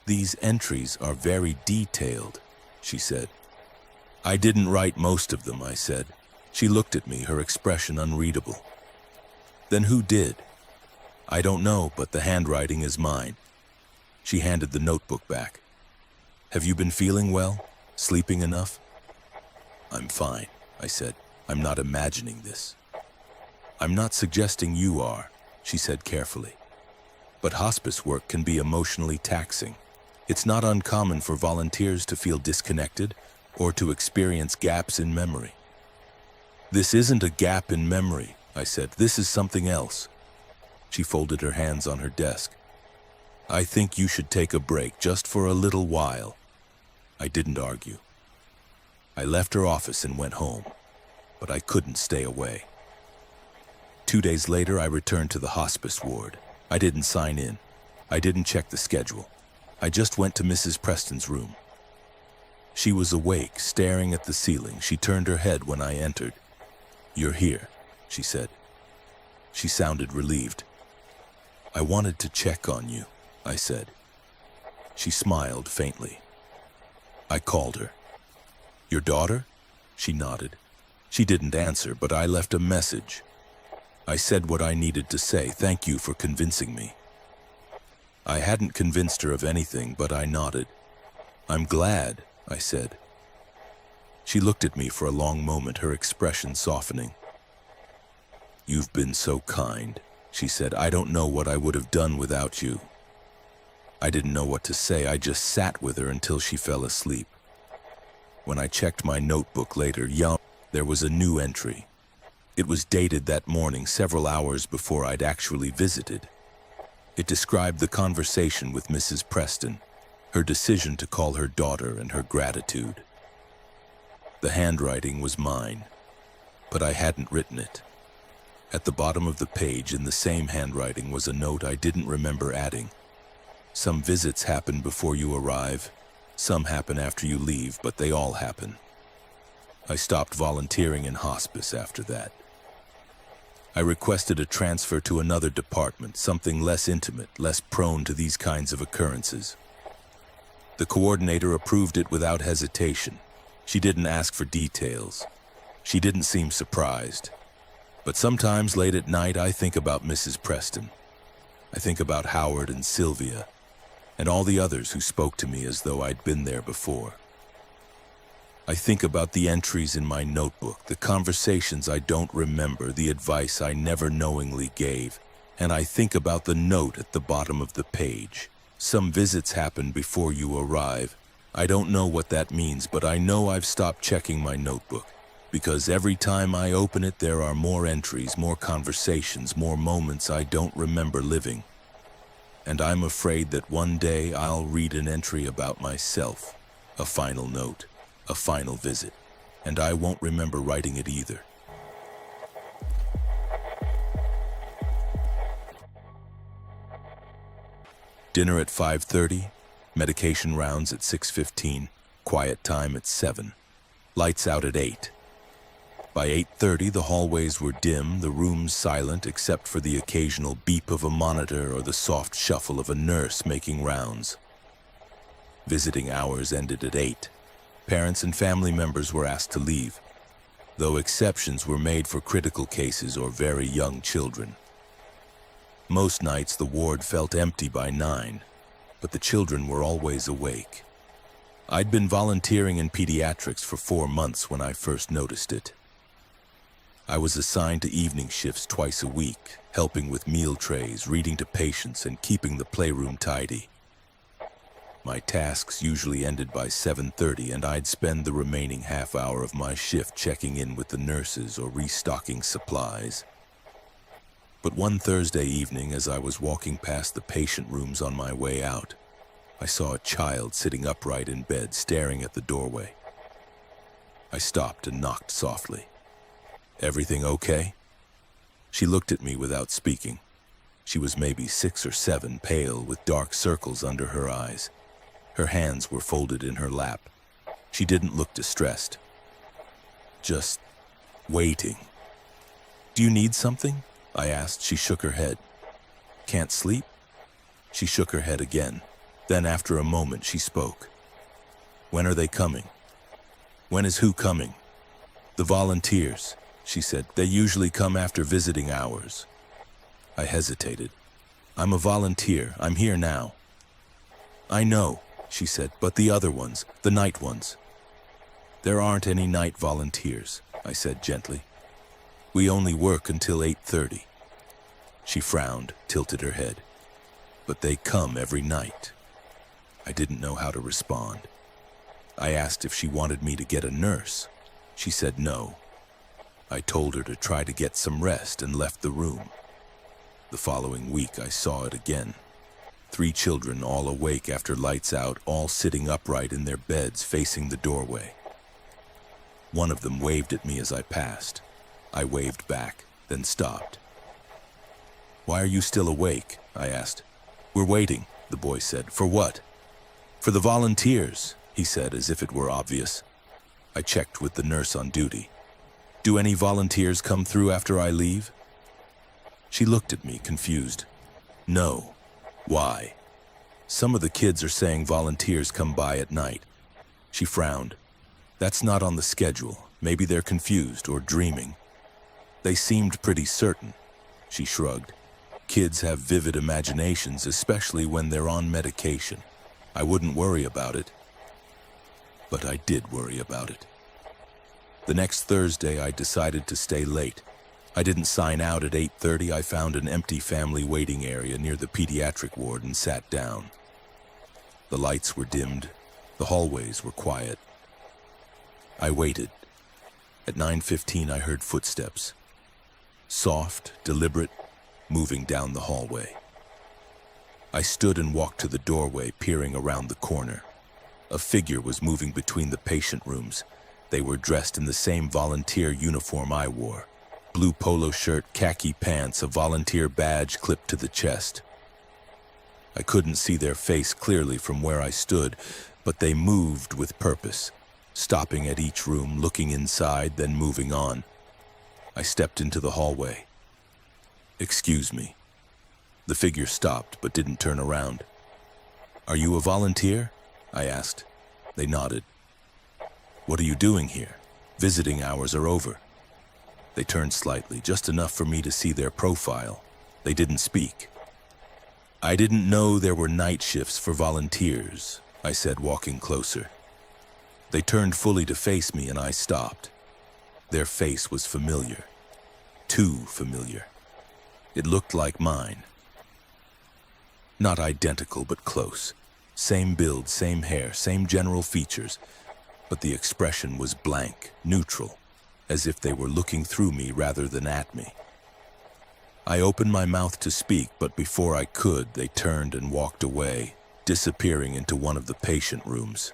These entries are very detailed, she said. I didn't write most of them, I said. She looked at me, her expression unreadable. Then who did? I don't know, but the handwriting is mine. She handed the notebook back. Have you been feeling well? Sleeping enough? I'm fine, I said. I'm not imagining this. I'm not suggesting you are, she said carefully. But hospice work can be emotionally taxing. It's not uncommon for volunteers to feel disconnected or to experience gaps in memory. This isn't a gap in memory, I said. This is something else. She folded her hands on her desk. I think you should take a break just for a little while. I didn't argue. I left her office and went home, but I couldn't stay away. 2 days later, I returned to the hospice ward. I didn't sign in. I didn't check the schedule. I just went to Mrs. Preston's room. She was awake, staring at the ceiling. She turned her head when I entered. You're here, she said. She sounded relieved. I wanted to check on you, I said. She smiled faintly. I called her. Your daughter? She nodded. She didn't answer, but I left a message. I said what I needed to say. Thank you for convincing me. I hadn't convinced her of anything, but I nodded. I'm glad, I said. She looked at me for a long moment, her expression softening. You've been so kind, she said. I don't know what I would have done without you. I didn't know what to say. I just sat with her until she fell asleep. When I checked my notebook later, there was a new entry. It was dated that morning, several hours before I'd actually visited. It described the conversation with Mrs. Preston, her decision to call her daughter, and her gratitude. The handwriting was mine, but I hadn't written it. At the bottom of the page, in the same handwriting, was a note I didn't remember adding. Some visits happen before you arrive, some happen after you leave, but they all happen. I stopped volunteering in hospice after that. I requested a transfer to another department, something less intimate, less prone to these kinds of occurrences. The coordinator approved it without hesitation. She didn't ask for details. She didn't seem surprised. But sometimes late at night, I think about Mrs. Preston. I think about Howard and Sylvia, and all the others who spoke to me as though I'd been there before. I think about the entries in my notebook, the conversations I don't remember, the advice I never knowingly gave, and I think about the note at the bottom of the page. Some visits happen before you arrive. I don't know what that means, but I know I've stopped checking my notebook, because every time I open it, there are more entries, more conversations, more moments I don't remember living. And I'm afraid that one day I'll read an entry about myself, a final note, a final visit, and I won't remember writing it either. Dinner at 5:30, medication rounds at 6:15, quiet time at 7, lights out at 8. By 8:30, the hallways were dim, the rooms silent except for the occasional beep of a monitor or the soft shuffle of a nurse making rounds. Visiting hours ended at 8. Parents and family members were asked to leave, though exceptions were made for critical cases or very young children. Most nights the ward felt empty by 9, but the children were always awake. I'd been volunteering in pediatrics for 4 months when I first noticed it. I was assigned to evening shifts twice a week, helping with meal trays, reading to patients, and keeping the playroom tidy. My tasks usually ended by 7:30, and I'd spend the remaining half hour of my shift checking in with the nurses or restocking supplies. But one Thursday evening, as I was walking past the patient rooms on my way out, I saw a child sitting upright in bed, staring at the doorway. I stopped and knocked softly. "Everything okay?" She looked at me without speaking. She was maybe 6 or 7, pale, with dark circles under her eyes. Her hands were folded in her lap. She didn't look distressed. "Just waiting." "Do you need something?" I asked. She shook her head. "Can't sleep?" She shook her head again. Then after a moment she spoke. "When are they coming?" "When is who coming?" "The volunteers," she said. "They usually come after visiting hours." I hesitated. "I'm a volunteer. I'm here now." "I know," she said, "but the other ones, the night ones." There aren't any night volunteers, I said gently. We only work until 8:30. She frowned, tilted her head. But they come every night. I didn't know how to respond. I asked if she wanted me to get a nurse. She said no. I told her to try to get some rest and left the room. The following week, I saw it again. 3 children all awake after lights out, all sitting upright in their beds facing the doorway. One of them waved at me as I passed. I waved back, then stopped. "Why are you still awake?" I asked. "We're waiting," the boy said. "For what?" "For the volunteers," he said as if it were obvious. I checked with the nurse on duty. "Do any volunteers come through after I leave?" She looked at me, confused. "No. Why?" "Some of the kids are saying volunteers come by at night." She frowned. "That's not on the schedule. Maybe they're confused or dreaming." "They seemed pretty certain." She shrugged. "Kids have vivid imaginations, especially when they're on medication. I wouldn't worry about it." But I did worry about it. The next Thursday, I decided to stay late. I didn't sign out at 8:30. I found an empty family waiting area near the pediatric ward and sat down. The lights were dimmed. The hallways were quiet. I waited. At 9:15, I heard footsteps. Soft, deliberate, moving down the hallway. I stood and walked to the doorway, peering around the corner. A figure was moving between the patient rooms. They were dressed in the same volunteer uniform I wore. Blue polo shirt, khaki pants, a volunteer badge clipped to the chest. I couldn't see their face clearly from where I stood, but they moved with purpose, stopping at each room, looking inside, then moving on. I stepped into the hallway. "Excuse me." The figure stopped but didn't turn around. "Are you a volunteer?" I asked. They nodded. "What are you doing here? Visiting hours are over." They turned slightly, just enough for me to see their profile. They didn't speak. "I didn't know there were night shifts for volunteers," I said, walking closer. They turned fully to face me and I stopped. Their face was familiar. Too familiar. It looked like mine. Not identical, but close. Same build, same hair, same general features, but the expression was blank, neutral, as if they were looking through me rather than at me. I opened my mouth to speak, but before I could, they turned and walked away, disappearing into one of the patient rooms.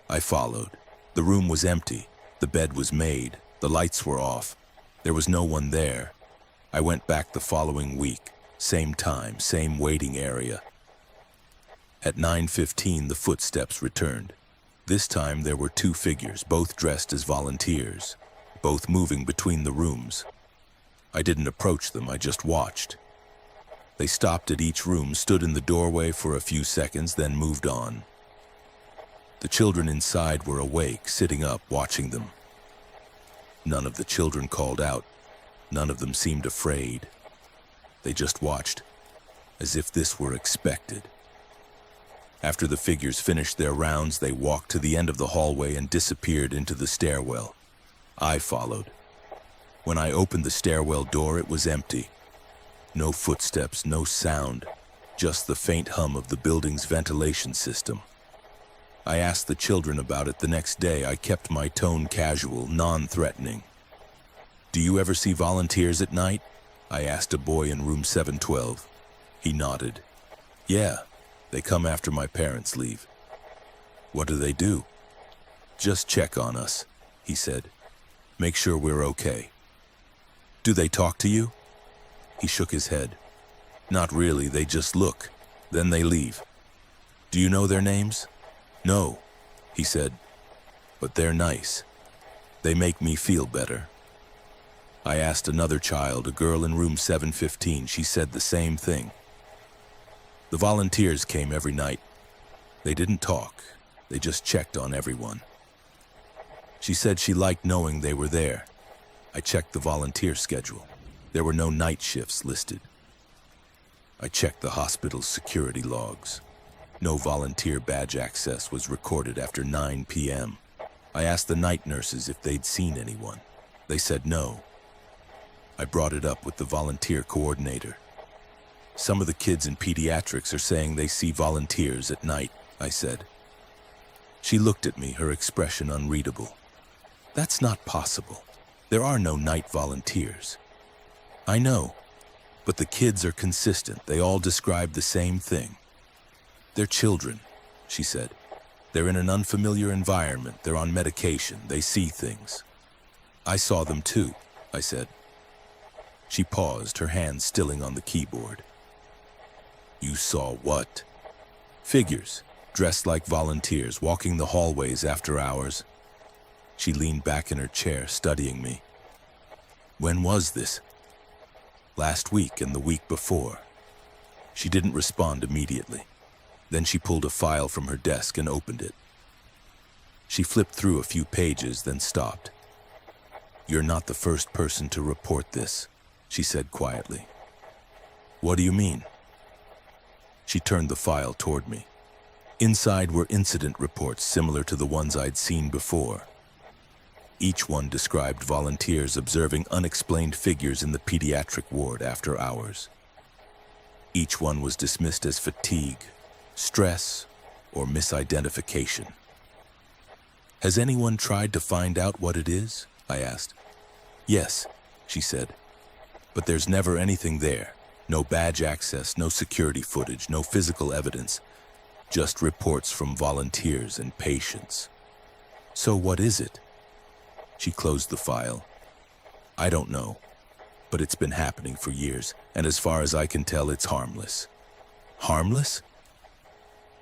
I followed. The room was empty. The bed was made. The lights were off. There was no one there. I went back the following week. Same time, same waiting area. At 9:15, the footsteps returned. This time there were 2 figures, both dressed as volunteers, both moving between the rooms. I didn't approach them, I just watched. They stopped at each room, stood in the doorway for a few seconds, then moved on. The children inside were awake, sitting up, watching them. None of the children called out. None of them seemed afraid. They just watched, as if this were expected. After the figures finished their rounds, they walked to the end of the hallway and disappeared into the stairwell. I followed. When I opened the stairwell door, it was empty. No footsteps, no sound, just the faint hum of the building's ventilation system. I asked the children about it the next day. I kept my tone casual, non-threatening. "Do you ever see volunteers at night?" I asked a boy in room 712. He nodded. "Yeah, they come after my parents leave." "What do they do?" "Just check on us," he said. "Make sure we're okay." "Do they talk to you?" He shook his head. "Not really, they just look. Then they leave." "Do you know their names?" "No," he said. "But they're nice. They make me feel better." I asked another child, a girl in room 715. She said the same thing. The volunteers came every night. They didn't talk. They just checked on everyone. She said she liked knowing they were there. I checked the volunteer schedule. There were no night shifts listed. I checked the hospital's security logs. No volunteer badge access was recorded after 9 p.m. I asked the night nurses if they'd seen anyone. They said no. I brought it up with the volunteer coordinator. Some of the kids in pediatrics are saying they see volunteers at night, I said. She looked at me, her expression unreadable. That's not possible. There are no night volunteers. I know, but the kids are consistent. They all describe the same thing. They're children, she said. They're in an unfamiliar environment. They're on medication. They see things. I saw them too, I said. She paused, her hand stilling on the keyboard. You saw what? Figures, dressed like volunteers, walking the hallways after hours. She leaned back in her chair, studying me. When was this? Last week and the week before. She didn't respond immediately. Then she pulled a file from her desk and opened it. She flipped through a few pages, then stopped. You're not the first person to report this, she said quietly. What do you mean? She turned the file toward me. Inside were incident reports similar to the ones I'd seen before. Each one described volunteers observing unexplained figures in the pediatric ward after hours. Each one was dismissed as fatigue, stress, or misidentification. Has anyone tried to find out what it is? I asked. Yes, she said. But there's never anything there. No badge access, no security footage, no physical evidence. Just reports from volunteers and patients. So what is it? She closed the file. I don't know, but it's been happening for years, and as far as I can tell, it's harmless. Harmless?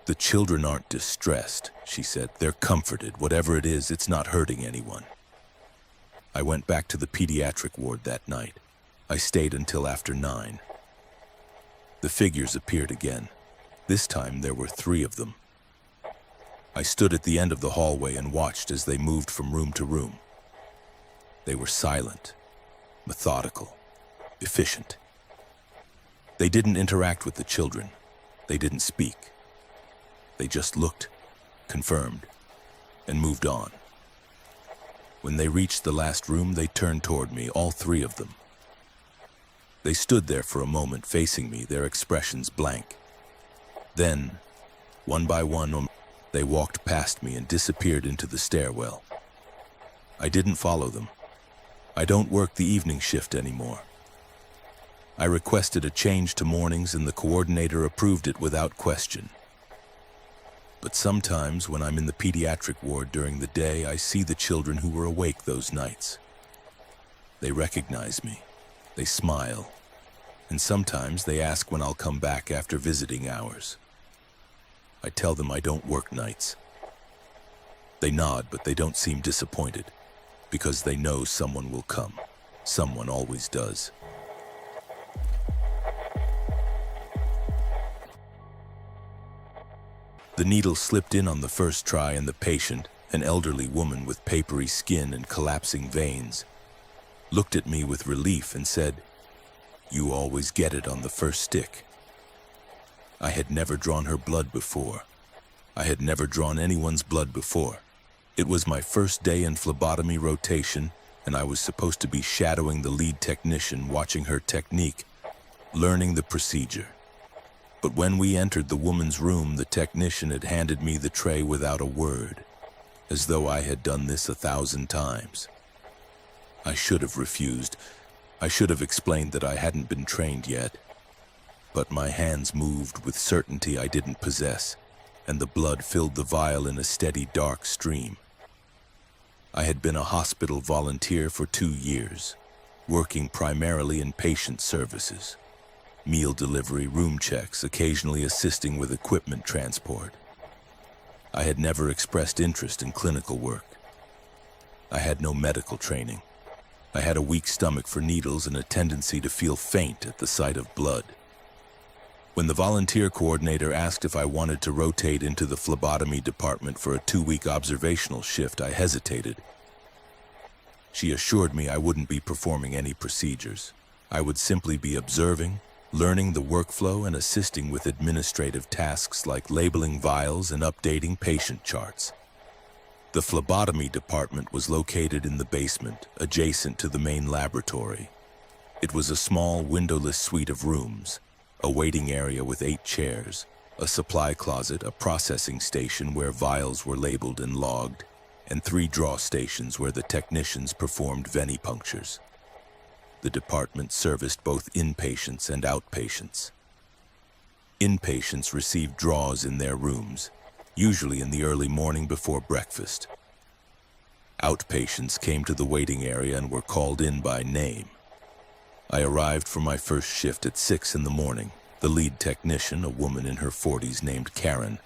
The children aren't distressed, she said. They're comforted. Whatever it is, it's not hurting anyone. I went back to the pediatric ward that night. I stayed until after 9. The figures appeared again. This time there were 3 of them. I stood at the end of the hallway and watched as they moved from room to room. They were silent, methodical, efficient. They didn't interact with the children. They didn't speak. They just looked, confirmed, and moved on. When they reached the last room, they turned toward me, all 3 of them. They stood there for a moment, facing me, their expressions blank. Then, one by one, they walked past me and disappeared into the stairwell. I didn't follow them. I don't work the evening shift anymore. I requested a change to mornings and the coordinator approved it without question. But sometimes when I'm in the pediatric ward during the day, I see the children who were awake those nights. They recognize me. They smile. And sometimes they ask when I'll come back after visiting hours. I tell them I don't work nights. They nod, but they don't seem disappointed, because they know someone will come. Someone always does. The needle slipped in on the first try, and the patient, an elderly woman with papery skin and collapsing veins, looked at me with relief and said, "You always get it on the first stick." I had never drawn her blood before. I had never drawn anyone's blood before. It was my first day in phlebotomy rotation, and I was supposed to be shadowing the lead technician, watching her technique, learning the procedure. But when we entered the woman's room, the technician had handed me the tray without a word, as though I had done this 1,000 times. I should have refused. I should have explained that I hadn't been trained yet. But my hands moved with certainty I didn't possess, and the blood filled the vial in a steady dark stream. I had been a hospital volunteer for 2 years, working primarily in patient services. Meal delivery, room checks, occasionally assisting with equipment transport. I had never expressed interest in clinical work. I had no medical training. I had a weak stomach for needles and a tendency to feel faint at the sight of blood. When the volunteer coordinator asked if I wanted to rotate into the phlebotomy department for a 2-week observational shift, I hesitated. She assured me I wouldn't be performing any procedures. I would simply be observing, learning the workflow, and assisting with administrative tasks like labeling vials and updating patient charts. The phlebotomy department was located in the basement, adjacent to the main laboratory. It was a small, windowless suite of rooms, a waiting area with 8 chairs, a supply closet, a processing station where vials were labeled and logged, and 3 draw stations where the technicians performed venipunctures. The department serviced both inpatients and outpatients. Inpatients received draws in their rooms, usually in the early morning before breakfast. Outpatients came to the waiting area and were called in by name. I arrived for my first shift at 6 in the morning. The lead technician, a woman in her 40s named Karen,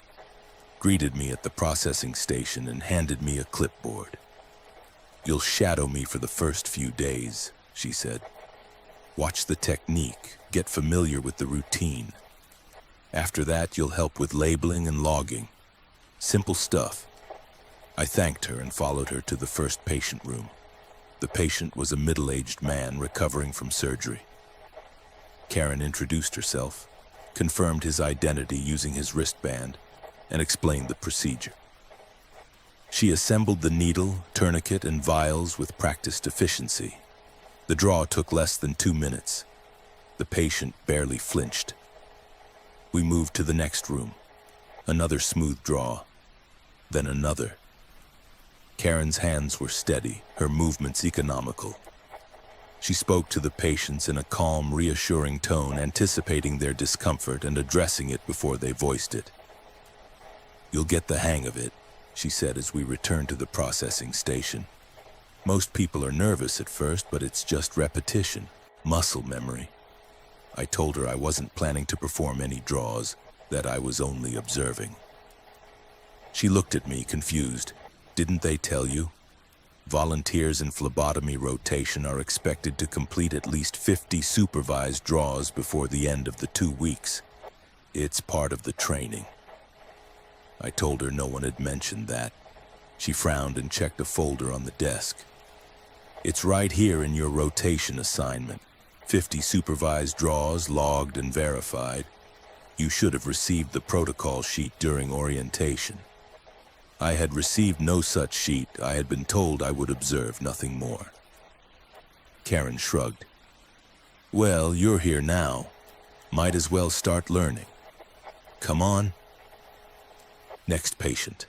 greeted me at the processing station and handed me a clipboard. "You'll shadow me for the first few days," she said. "Watch the technique, get familiar with the routine. After that, you'll help with labeling and logging. Simple stuff." I thanked her and followed her to the first patient room. The patient was a middle-aged man recovering from surgery. Karen introduced herself, confirmed his identity using his wristband, and explained the procedure. She assembled the needle, tourniquet, and vials with practiced efficiency. The draw took less than 2 minutes. The patient barely flinched. We moved to the next room. Another smooth draw, then another. Karen's hands were steady, her movements economical. She spoke to the patients in a calm, reassuring tone, anticipating their discomfort and addressing it before they voiced it. "You'll get the hang of it," she said as we returned to the processing station. "Most people are nervous at first, but it's just repetition, muscle memory." I told her I wasn't planning to perform any draws, that I was only observing. She looked at me, confused. "Didn't they tell you? Volunteers in phlebotomy rotation are expected to complete at least 50 supervised draws before the end of the 2 weeks. It's part of the training." I told her no one had mentioned that. She frowned and checked a folder on the desk. "It's right here in your rotation assignment. 50 supervised draws, logged and verified. You should have received the protocol sheet during orientation." I had received no such sheet. I had been told I would observe, nothing more. Karen shrugged. "Well, you're here now. Might as well start learning. Come on." Next patient.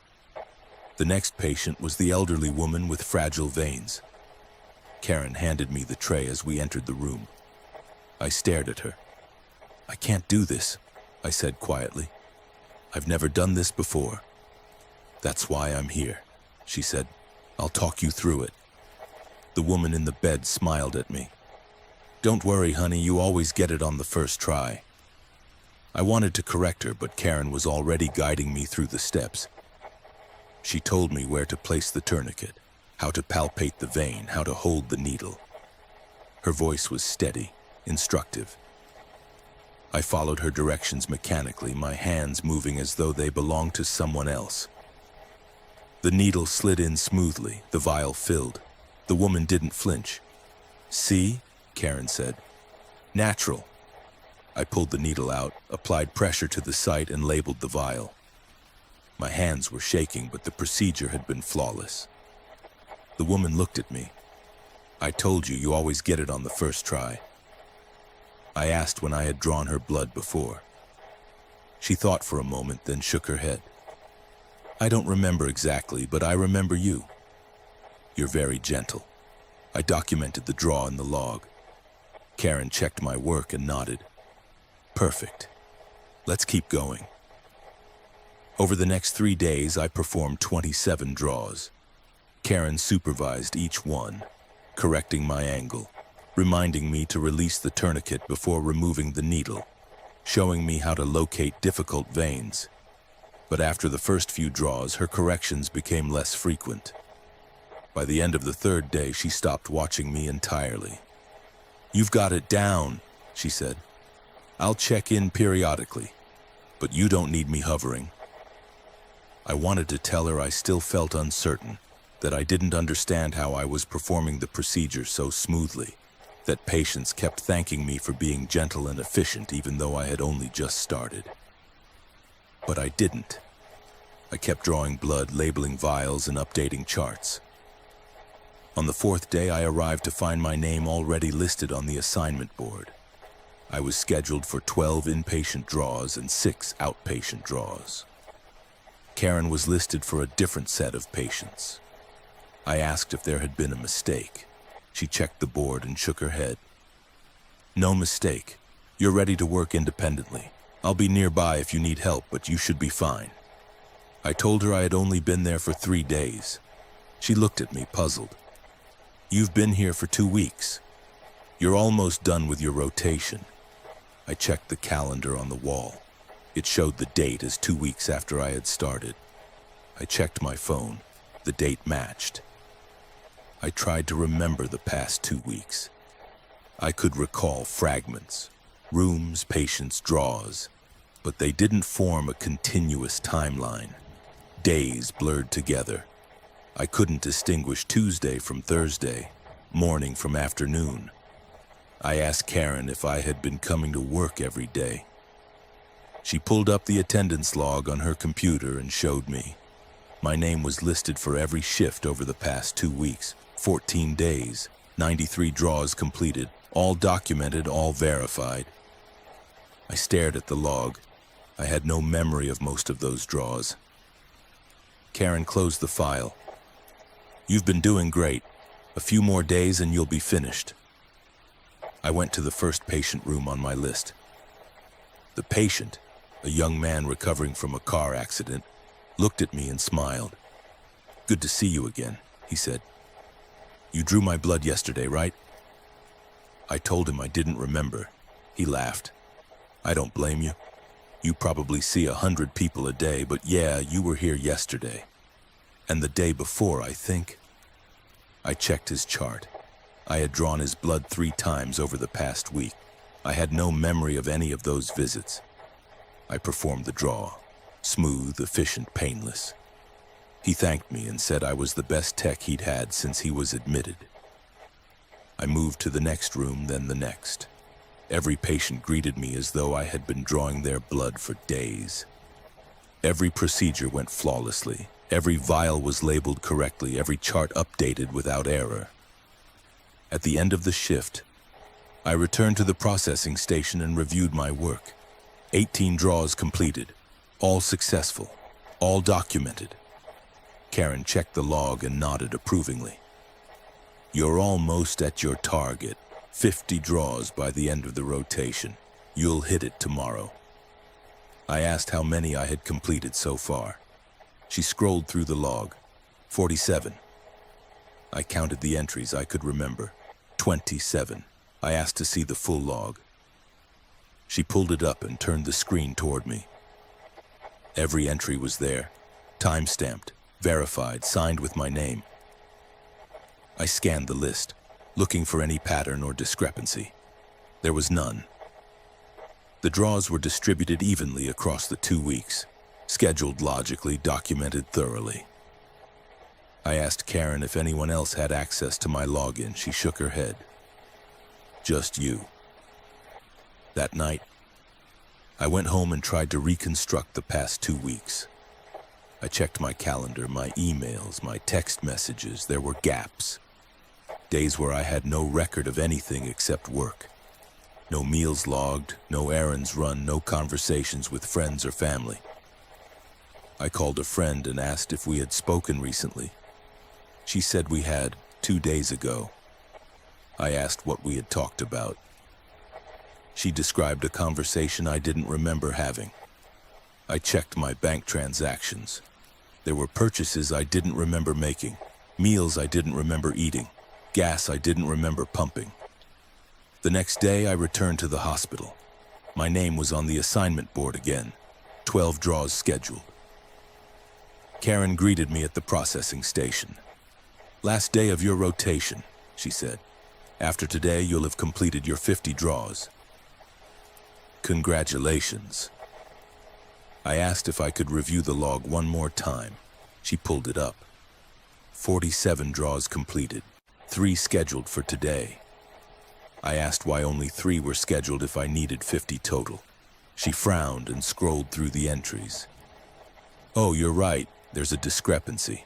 The next patient was the elderly woman with fragile veins. Karen handed me the tray as we entered the room. I stared at her. "I can't do this," I said quietly. "I've never done this before." "That's why I'm here," she said. "I'll talk you through it." The woman in the bed smiled at me. "Don't worry, honey, you always get it on the first try." I wanted to correct her, but Karen was already guiding me through the steps. She told me where to place the tourniquet, how to palpate the vein, how to hold the needle. Her voice was steady, instructive. I followed her directions mechanically, my hands moving as though they belonged to someone else. The needle slid in smoothly, the vial filled. The woman didn't flinch. "See?" Karen said. "Natural." I pulled the needle out, applied pressure to the site, and labeled the vial. My hands were shaking, but the procedure had been flawless. The woman looked at me. "I told you, you always get it on the first try." I asked when I had drawn her blood before. She thought for a moment, then shook her head. "I don't remember exactly, but I remember you. You're very gentle." I documented the draw in the log. Karen checked my work and nodded. "Perfect. Let's keep going." Over the next 3 days, I performed 27 draws. Karen supervised each one, correcting my angle, reminding me to release the tourniquet before removing the needle, showing me how to locate difficult veins. But after the first few draws, her corrections became less frequent. By the end of the 3rd day, she stopped watching me entirely. "You've got it down," she said. "I'll check in periodically, but you don't need me hovering." I wanted to tell her I still felt uncertain, that I didn't understand how I was performing the procedure so smoothly, that patients kept thanking me for being gentle and efficient even though I had only just started. But I didn't. I kept drawing blood, labeling vials, and updating charts. On the fourth day, I arrived to find my name already listed on the assignment board. I was scheduled for 12 inpatient draws and 6 outpatient draws. Karen was listed for a different set of patients. I asked if there had been a mistake. She checked the board and shook her head. No mistake. You're ready to work independently. I'll be nearby if you need help, but you should be fine. I told her I had only been there for 3 days. She looked at me, puzzled. You've been here for 2 weeks. You're almost done with your rotation. I checked the calendar on the wall. It showed the date as 2 weeks after I had started. I checked my phone. The date matched. I tried to remember the past 2 weeks. I could recall fragments, rooms, patients, draws, but they didn't form a continuous timeline. Days blurred together. I couldn't distinguish Tuesday from Thursday, morning from afternoon. I asked Karen if I had been coming to work every day. She pulled up the attendance log on her computer and showed me. My name was listed for every shift over the past 2 weeks, 14 days, 93 draws completed, all documented, all verified. I stared at the log. I had no memory of most of those draws. Karen closed the file. You've been doing great. A few more days and you'll be finished. I went to the first patient room on my list. The patient, a young man recovering from a car accident, looked at me and smiled. Good to see you again, he said. You drew my blood yesterday, right? I told him I didn't remember. He laughed. I don't blame you. You probably see 100 people a day, but yeah, you were here yesterday. And the day before, I think. I checked his chart. I had drawn his blood 3 times over the past week. I had no memory of any of those visits. I performed the draw. Smooth, efficient, painless. He thanked me and said I was the best tech he'd had since he was admitted. I moved to the next room, then the next. Every patient greeted me as though I had been drawing their blood for days. Every procedure went flawlessly. Every vial was labeled correctly, every chart updated without error. At the end of the shift, I returned to the processing station and reviewed my work. 18 draws completed, all successful, all documented. Karen checked the log and nodded approvingly. You're almost at your target. 50 draws by the end of the rotation. You'll hit it tomorrow. I asked how many I had completed so far. She scrolled through the log. 47. I counted the entries I could remember. 27. I asked to see the full log. She pulled it up and turned the screen toward me. Every entry was there, time-stamped, verified, signed with my name. I scanned the list, looking for any pattern or discrepancy. There was none. The draws were distributed evenly across the 2 weeks, scheduled logically, documented thoroughly. I asked Karen if anyone else had access to my login. She shook her head. Just you. That night, I went home and tried to reconstruct the past 2 weeks. I checked my calendar, my emails, my text messages. There were gaps. Days where I had no record of anything except work. No meals logged, no errands run, no conversations with friends or family. I called a friend and asked if we had spoken recently. She said we had 2 days ago. I asked what we had talked about. She described a conversation I didn't remember having. I checked my bank transactions. There were purchases I didn't remember making, meals I didn't remember eating, gas I didn't remember pumping. The next day, I returned to the hospital. My name was on the assignment board again, 12 draws scheduled. Karen greeted me at the processing station. Last day of your rotation, she said. After today, you'll have completed your 50 draws. Congratulations. I asked if I could review the log one more time. She pulled it up. 47 draws completed, 3 scheduled for today. I asked why only 3 were scheduled if I needed 50 total. She frowned and scrolled through the entries. Oh, you're right. There's a discrepancy.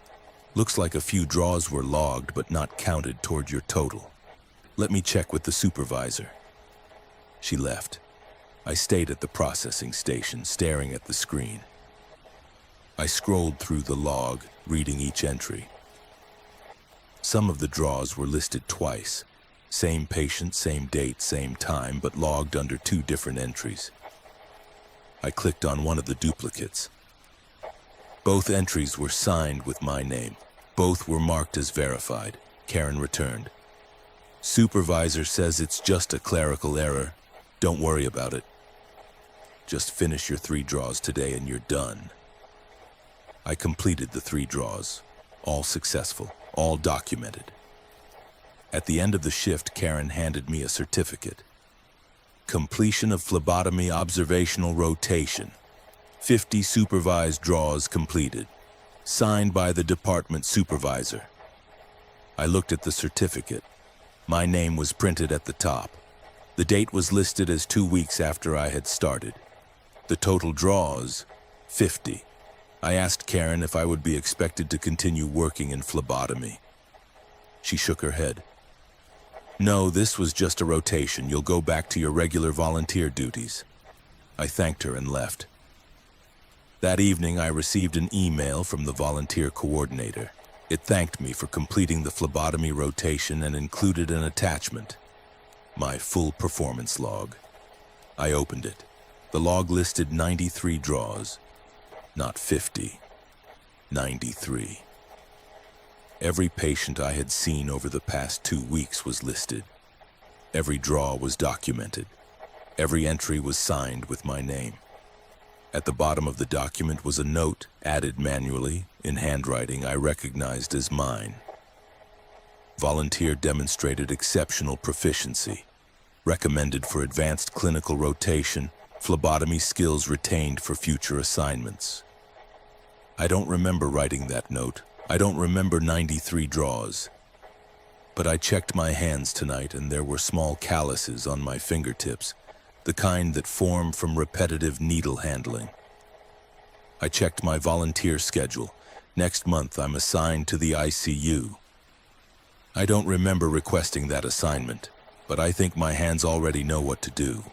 Looks like a few draws were logged but not counted toward your total. Let me check with the supervisor. She left. I stayed at the processing station, staring at the screen. I scrolled through the log, reading each entry. Some of the draws were listed twice. Same patient, same date, same time, but logged under two different entries. I clicked on one of the duplicates. Both entries were signed with my name. Both were marked as verified. Karen returned. Supervisor says it's just a clerical error. Don't worry about it. Just finish your 3 draws today and you're done. I completed the 3 draws. All successful, all documented. At the end of the shift, Karen handed me a certificate. Completion of phlebotomy observational rotation. 50 supervised draws completed. Signed by the department supervisor. I looked at the certificate. My name was printed at the top. The date was listed as 2 weeks after I had started. The total draws, 50. I asked Karen if I would be expected to continue working in phlebotomy. She shook her head. No, this was just a rotation. You'll go back to your regular volunteer duties. I thanked her and left. That evening, I received an email from the volunteer coordinator. It thanked me for completing the phlebotomy rotation and included an attachment, my full performance log. I opened it. The log listed 93 draws, not 50, 93. Every patient I had seen over the past 2 weeks was listed. Every draw was documented. Every entry was signed with my name. At the bottom of the document was a note, added manually, in handwriting I recognized as mine. Volunteer demonstrated exceptional proficiency. Recommended for advanced clinical rotation, phlebotomy skills retained for future assignments. I don't remember writing that note. I don't remember 93 draws. But I checked my hands tonight and there were small calluses on my fingertips, the kind that form from repetitive needle handling. I checked my volunteer schedule. Next month I'm assigned to the ICU. I don't remember requesting that assignment, but I think my hands already know what to do.